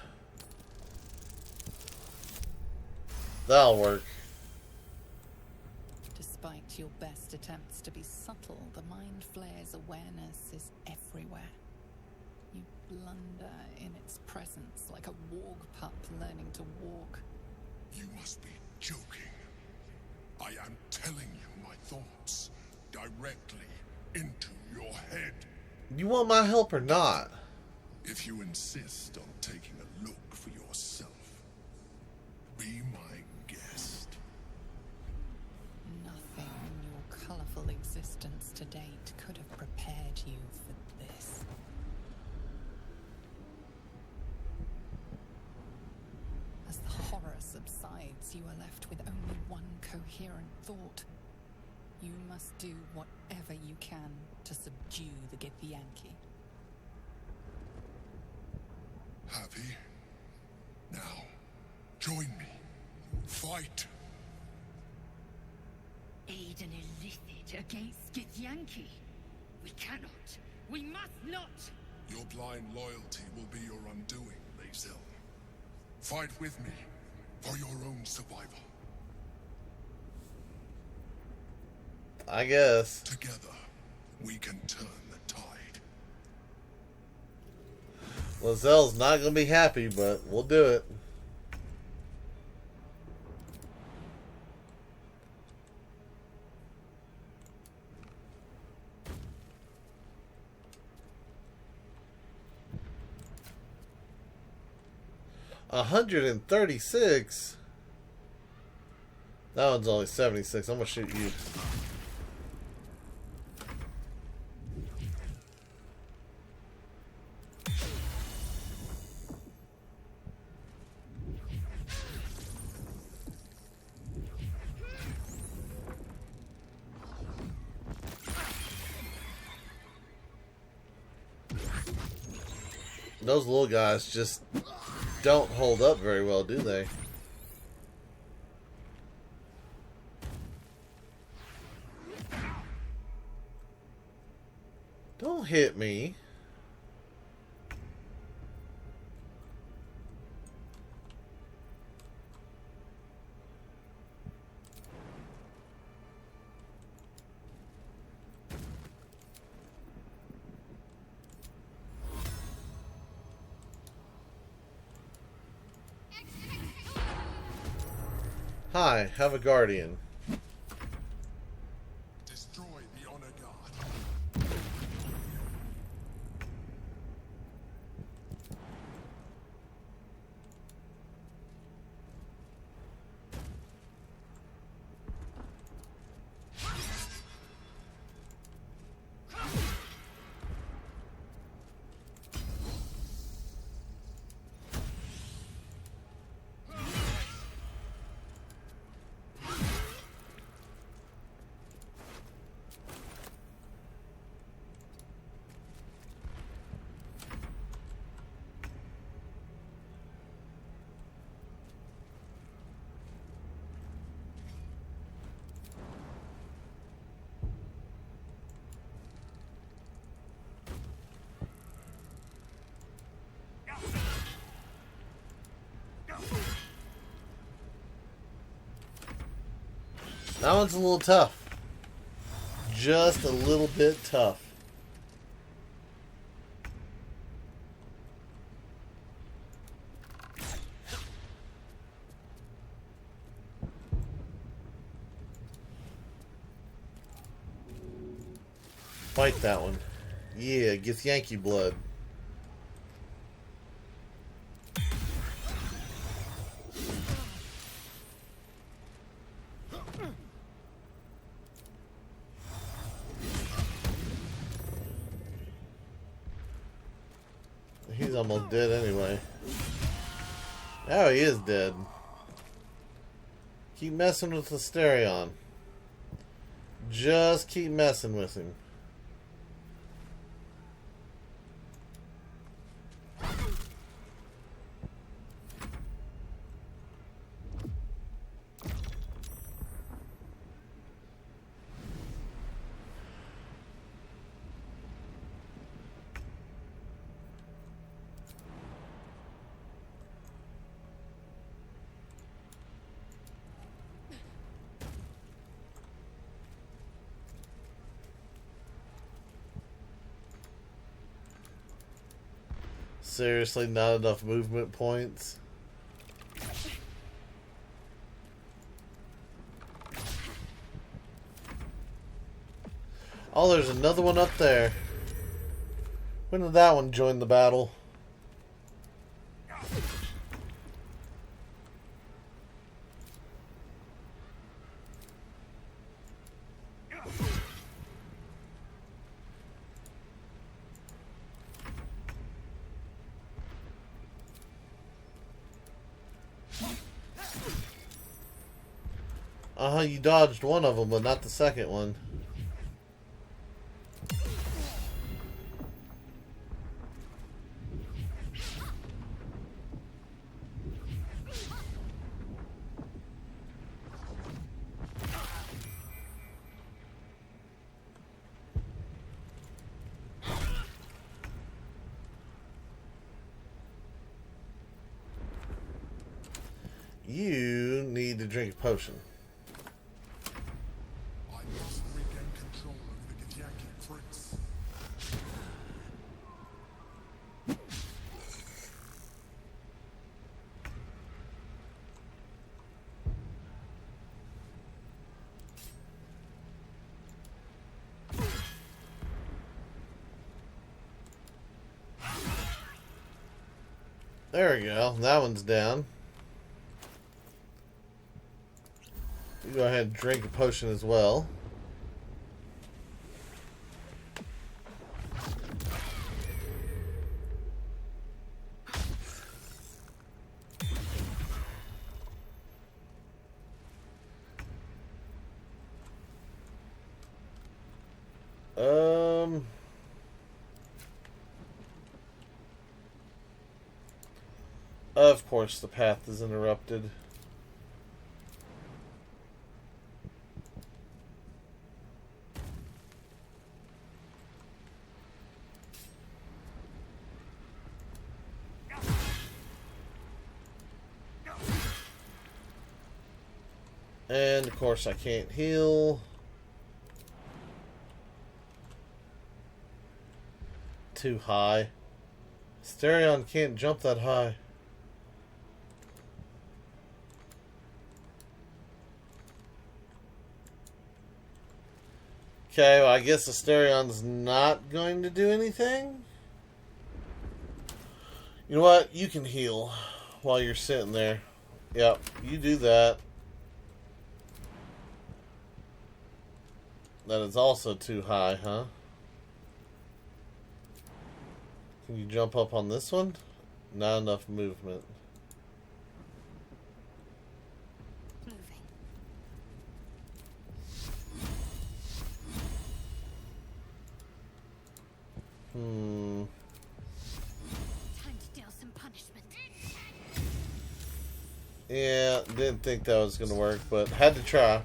That'll work. Despite your best attempts to be subtle, the Mind Flare's awareness is everywhere. You blunder in its presence like a warg pup learning to walk. You must be joking. I am telling you my thoughts directly into your head. You want my help or not? If you insist on taking a look for yourself, be my guest. Nothing in your colorful existence to date could have prepared you for this. As the horror subsides, you are left with only one coherent thought. You must do whatever you can to subdue the Githyanki. Happy? Now, join me. Fight! Aid an illicit against Githyanki. We cannot. We must not. Your blind loyalty will be your undoing, Lae'zel. Fight with me for your own survival. I guess. Together, we can turn the tide. Lae'zel's not going to be happy, but we'll do it. $136. That one's only 76. I'm gonna shoot you. Those little guys just don't hold up very well, do they? Don't hit me. Hi, have a guardian. Destroy the honor guard. That one's a little tough. Just a little bit tough. Fight that one. Yeah, gets Yankee blood. He's almost dead anyway. Oh, he is dead. Keep messing with the Asterion. Just keep messing with him. Seriously, not enough movement points. Oh, there's another one up there. When did that one join the battle? You dodged one of them, but not the second one. You need to drink a potion. There we go. That one's down. Go ahead and drink a potion as well. Of course, the path is interrupted. And, of course, I can't heal. Too high. Asterion can't jump that high. Okay, well, I guess Asterion's not going to do anything. You know what? You can heal while you're sitting there. Yep, you do that. That is also too high, huh? Can you jump up on this one? Not enough movement. Time to deal some punishment. Yeah, didn't think that was going to work, but had to try.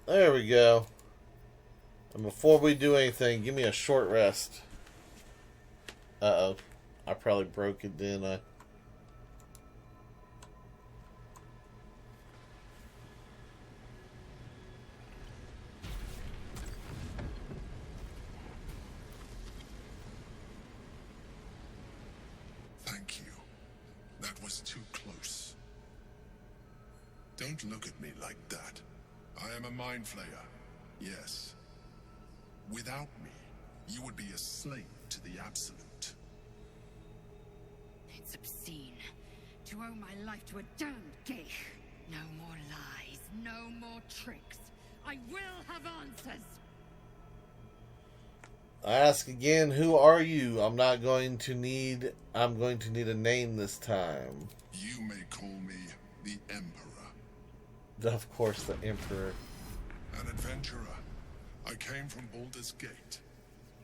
There we go. And before we do anything, give me a short rest. Uh-oh. I probably broke it, didn't I? Thank you. That was too close. Don't look at me like that. I am a mind flayer. Yes. Without me, you would be a slave to the Absolute. It's obscene to owe my life to a damned geich. No more lies, no more tricks. I will have answers. I ask again, who are you? I'm going to need a name this time. You may call me the Emperor. Of course, the Emperor. An adventurer. I came from Baldur's Gate,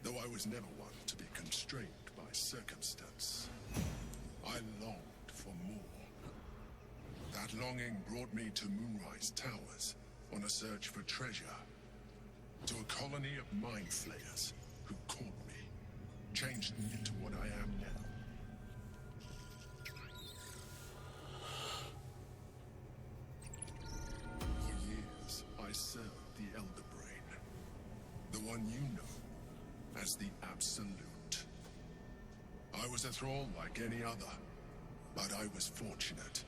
though I was never one to be constrained by circumstance. I longed for more. That longing brought me to Moonrise Towers on a search for treasure. To a colony of mind flayers who caught me, changed me into what I am now. For years, I served the Elder Brain, the one you know as the Absolute. I was a thrall like any other, but I was fortunate.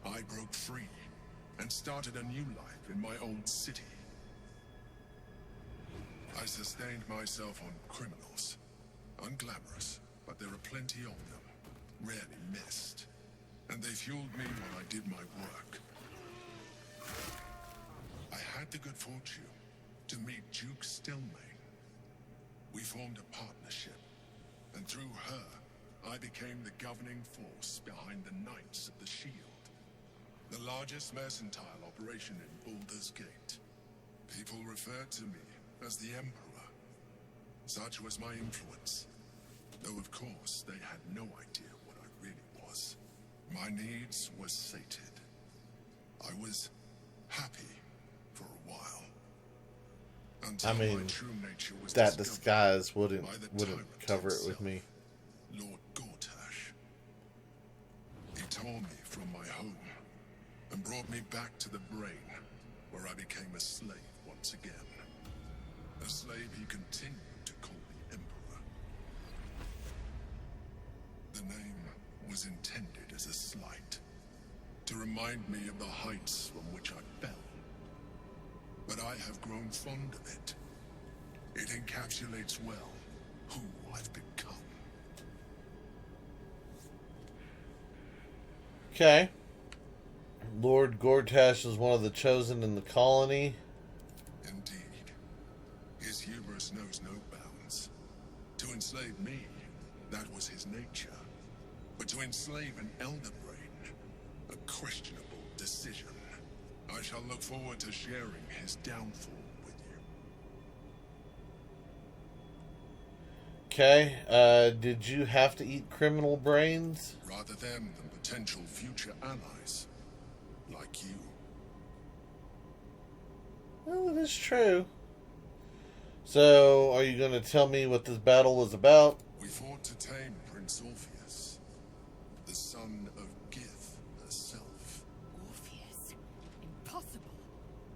I broke free and started a new life in my old city. I sustained myself on criminals. Unglamorous, but there are plenty of them, rarely missed. And they fueled me while I did my work. I had the good fortune to meet Duke Stillmain. We formed a partnership, and through her, I became the governing force behind the Knights of the Shield, the largest mercantile operation in Baldur's Gate. People referred to me as the Emperor. Such was my influence, though of course they had no idea what I really was. My needs were sated. I was happy for a while. Until I mean, my true nature was that discovered disguise wouldn't by the cover it with tyrant me. Lord Gortash. He tore me from my home and brought me back to the Brain, where I became a slave once again. A slave he continued to call the Emperor. The name was intended as a slight, to remind me of the heights from which I fell. But I have grown fond of it. It encapsulates well who I've become. Okay. Lord Gortash is one of the chosen in the colony. Indeed. His hubris knows no bounds. To enslave me, that was his nature. But to enslave an Elder Brain, a questionable decision. I shall look forward to sharing his downfall with you. Okay, did you have to eat criminal brains? Rather them than potential future allies. Like you. Well, it is true. So, are you going to tell me what this battle was about? We fought to tame Prince Orpheus, the son of Gith herself. Orpheus? Impossible.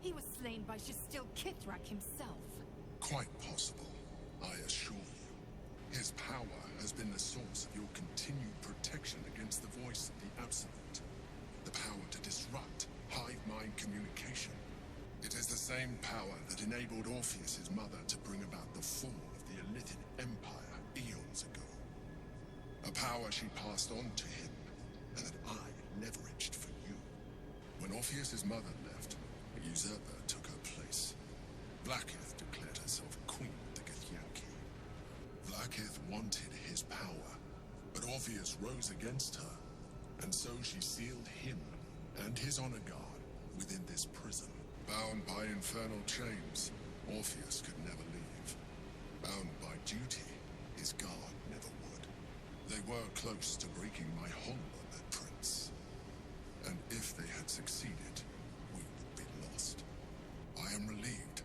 He was slain by Shastil Kithrak himself. Quite possible, I assure you. His power has been the source of your continued protection against the voice of the Absolute. The power to disrupt hive mind communication. It is the same power that enabled Orpheus's mother to bring about the fall of the Illithid Empire eons ago. A power she passed on to him, and that I leveraged for you. When Orpheus's mother left, a usurper took her place. Blackith declared herself queen of the Githyanki. Blackith wanted his power, but Orpheus rose against her, and so she sealed him and his honor guard within this prison. Bound by infernal chains, Orpheus could never leave. Bound by duty, his guard never would. They were close to breaking my hold on that prince. And if they had succeeded, we would be lost. I am relieved.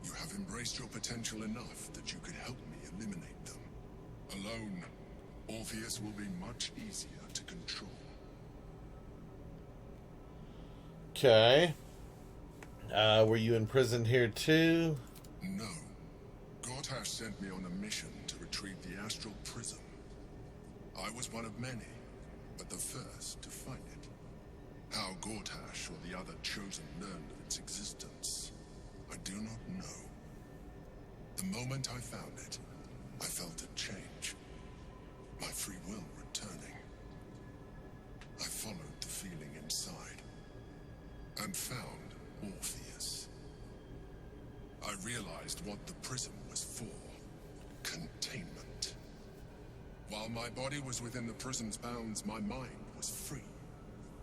You have embraced your potential enough that you could help me eliminate them. Alone, Orpheus will be much easier to control. Okay. Were you imprisoned here too? No. Gortash sent me on a mission to retrieve the astral prism. I was one of many, but the first to find it. How Gortash or the other chosen learned of its existence, I do not know. The moment I found it, I felt a change. My free will returning. I followed the feeling inside, and found Orpheus. I realized what the prism was for. Containment. While my body was within the prism's bounds, my mind was free.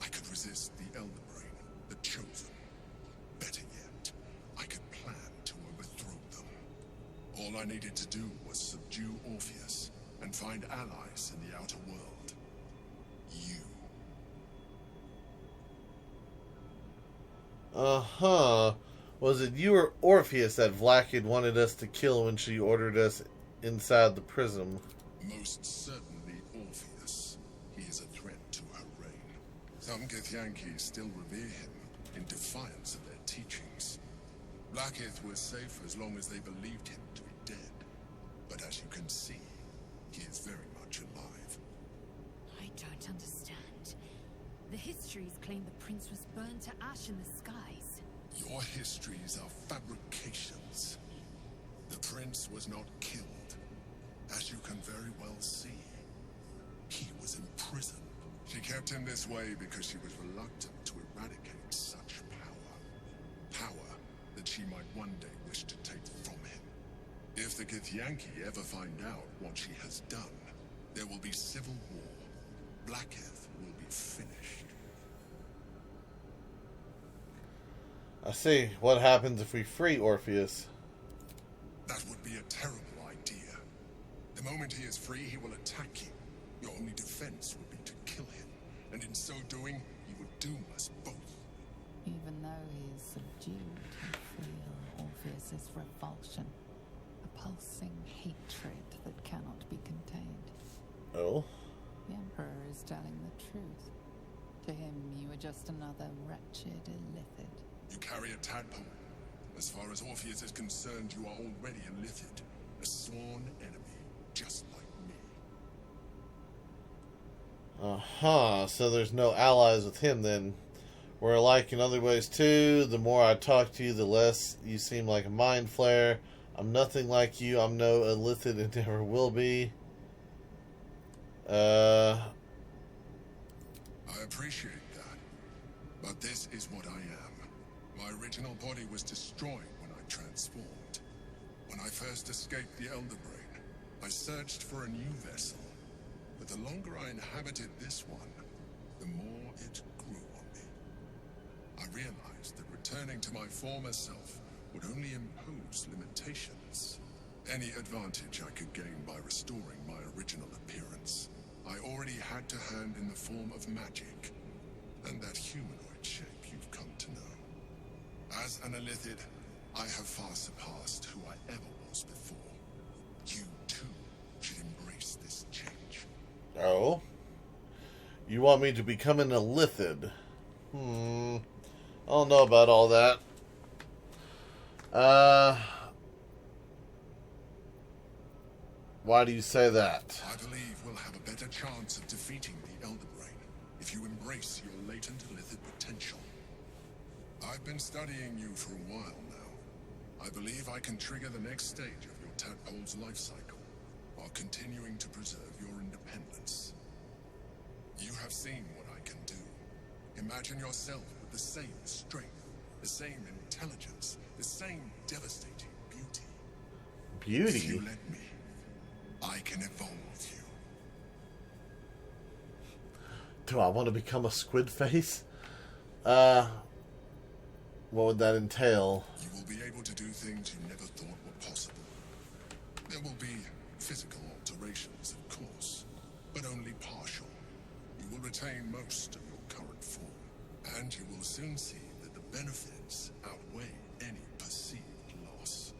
I could resist the Elder Brain, the Chosen. Better yet, I could plan to overthrow them. All I needed to do was subdue Orpheus and find allies in the outer world. You. Uh-huh. Was it you or Orpheus that Vlakid wanted us to kill when she ordered us inside the prism? Most certainly Orpheus. He is a threat to her reign. Some Githyanki still revere him in defiance of their teachings. Blackith was safe as long as they believed him to be dead. But as you can see, he is very much alive. I don't understand. The histories claim the prince was burned to ash in the skies. Your histories are fabrications. The prince was not killed. As you can very well see, he was imprisoned. She kept him this way because she was reluctant to eradicate such power. Power that she might one day wish to take from him. If the Githyanki ever find out what she has done, there will be civil war. Blackith will be finished. I see. What happens if we free Orpheus? That would be a terrible idea. The moment he is free, he will attack you. Your only defense would be to kill him. And in so doing, he would doom us both. Even though he is subdued, you feel Orpheus's revulsion. A pulsing hatred that cannot be contained. Oh? The Emperor is telling the truth. To him, you are just another wretched illithid. You carry a tadpole. As far as Orpheus is concerned, you are already a Illithid. A sworn enemy, just like me. Uh-huh. So there's no allies with him then. We're alike in other ways too. The more I talk to you, the less you seem like a mind flare. I'm nothing like you. I'm no illithid and never will be. I appreciate that. But this is what I am. My original body was destroyed when I transformed. When I first escaped the Elder Brain, I searched for a new vessel. But the longer I inhabited this one, the more it grew on me. I realized that returning to my former self would only impose limitations. Any advantage I could gain by restoring my original appearance, I already had to hand in the form of magic, and that humanoid shape you've come to know. As an illithid, I have far surpassed who I ever was before. You too should embrace this change. Oh? You want me to become an illithid? I don't know about all that. Why do you say that? I believe we'll have a better chance of defeating the Elder Brain if you embrace your latent illithid potential. I've been studying you for a while now. I believe I can trigger the next stage of your tadpole's life cycle while continuing to preserve your independence. You have seen what I can do. Imagine yourself with the same strength, the same intelligence, the same devastating beauty. Beauty? If you let me, I can evolve you. Do I want to become a squid face? What would that entail? You will be able to do things you never thought were possible. There will be physical alterations, of course, but only partial. You will retain most of your current form, and you will soon see that the benefits outweigh any perceived loss.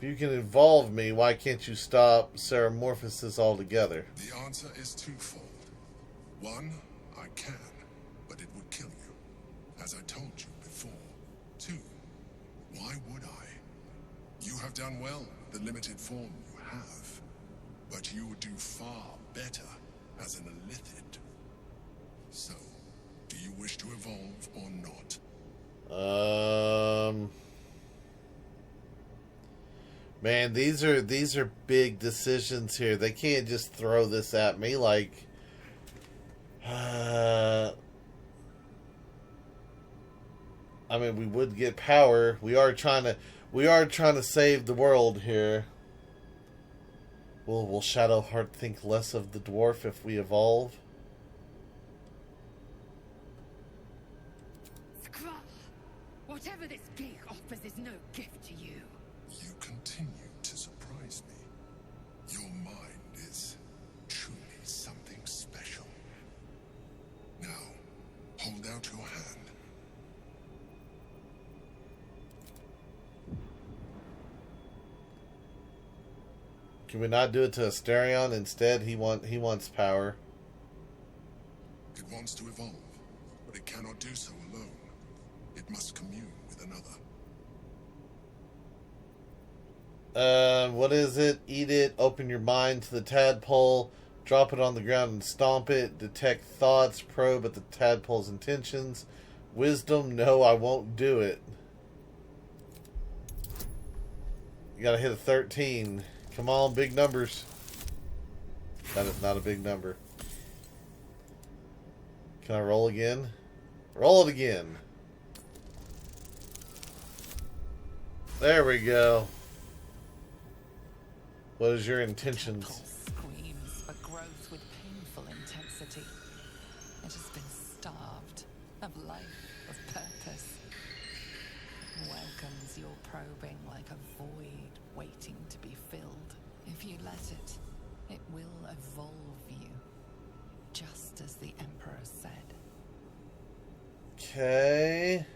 If you can evolve me, why can't you stop Ceramorphosis altogether? The answer is twofold. One, I can, but it would kill you, as I told you before. Two, why would I? You have done well with the limited form you have, but you would do far better as an illithid. So, do you wish to evolve or not? Man, these are big decisions here. They can't just throw this at me like I mean, we would get power. We are trying to save the world here. Will Shadowheart think less of the dwarf if we evolve? Scrawl! Whatever this geek offers is no gift to you. You continue to surprise me. Your mind is truly something special. Now, hold out your hand. Can we not do it to Asterion instead? He wants power. It wants to evolve, but it cannot do so alone. It must commune with another. What is it? Eat it, open your mind to the tadpole, drop it on the ground and stomp it, detect thoughts, probe at the tadpole's intentions. Wisdom, no, I won't do it. You gotta hit a 13. Come on, big numbers. That is not a big number. Can I roll again? Roll it again. There we go. What is your intentions? Screams for growth with painful intensity. It has been starved of life, of purpose. Welcomes your probing like a void waiting to be filled. If you let it, it will evolve you, just as the Emperor said. Okay.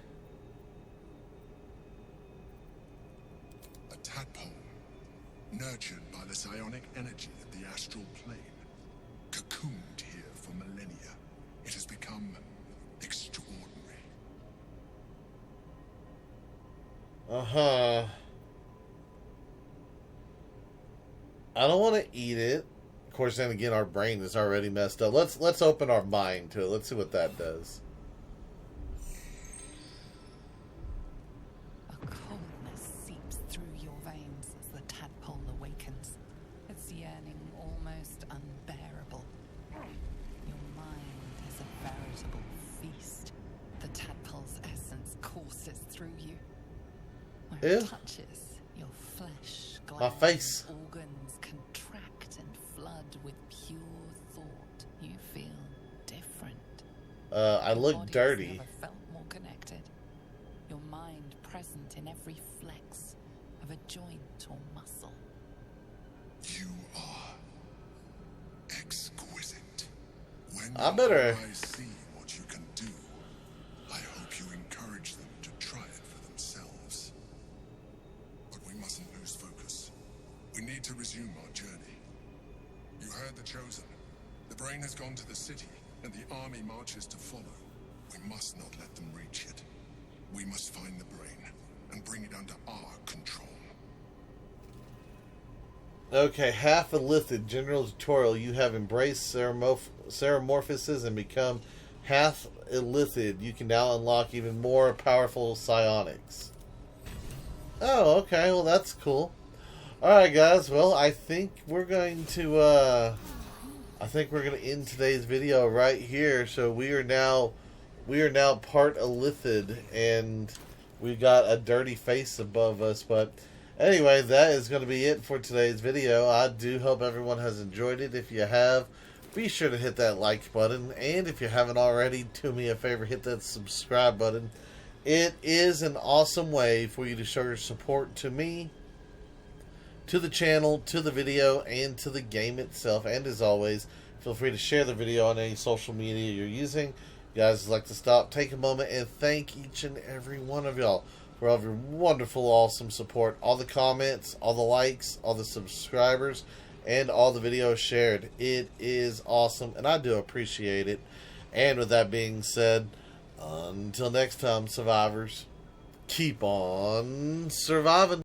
A tadpole, nurtured by the psionic energy of the astral plane, cocooned here for millennia. It has become extraordinary. I don't want to eat it, Of course, then again, our brain is already messed up. Let's open our mind to it. Let's see what that does. A coldness seeps through your veins as the tadpole awakens, its yearning almost unbearable. Your mind is a veritable feast. The tadpole's essence courses through you. Where it touches your flesh, my face, organs contract and flood with pure thought. You feel different. I look dirty. Never felt more connected. Your mind present in every flex of a joint or muscle. You are exquisite. When I better. I see what you can do, I hope you encourage them to try it for themselves. But we mustn't lose focus. We need to resume our journey. You heard the Chosen. The brain has gone to the city, and the army marches to follow. We must not let them reach it. We must find the brain and bring it under our control. Okay, half Illithid general tutorial. You have embraced Ceramorphosis and become half Illithid. You can now unlock even more powerful psionics. Oh, okay. Well, that's cool. Alright, guys. Well, I think we're going to end today's video right here. So we are now part Illithid, and we've got a dirty face above us. But anyway, that is going to be it for today's video. I do hope everyone has enjoyed it. If you have, be sure to hit that like button. And if you haven't already, do me a favor, hit that subscribe button. It is an awesome way for you to show your support to me, to the channel, to the video, and to the game itself. And as always, feel free to share the video on any social media you're using. You guys like to stop, take a moment, and thank each and every one of y'all for all of your wonderful, awesome support. All the comments, all the likes, all the subscribers, and all the videos shared. It is awesome, and I do appreciate it. And with that being said, until next time, survivors, keep on surviving.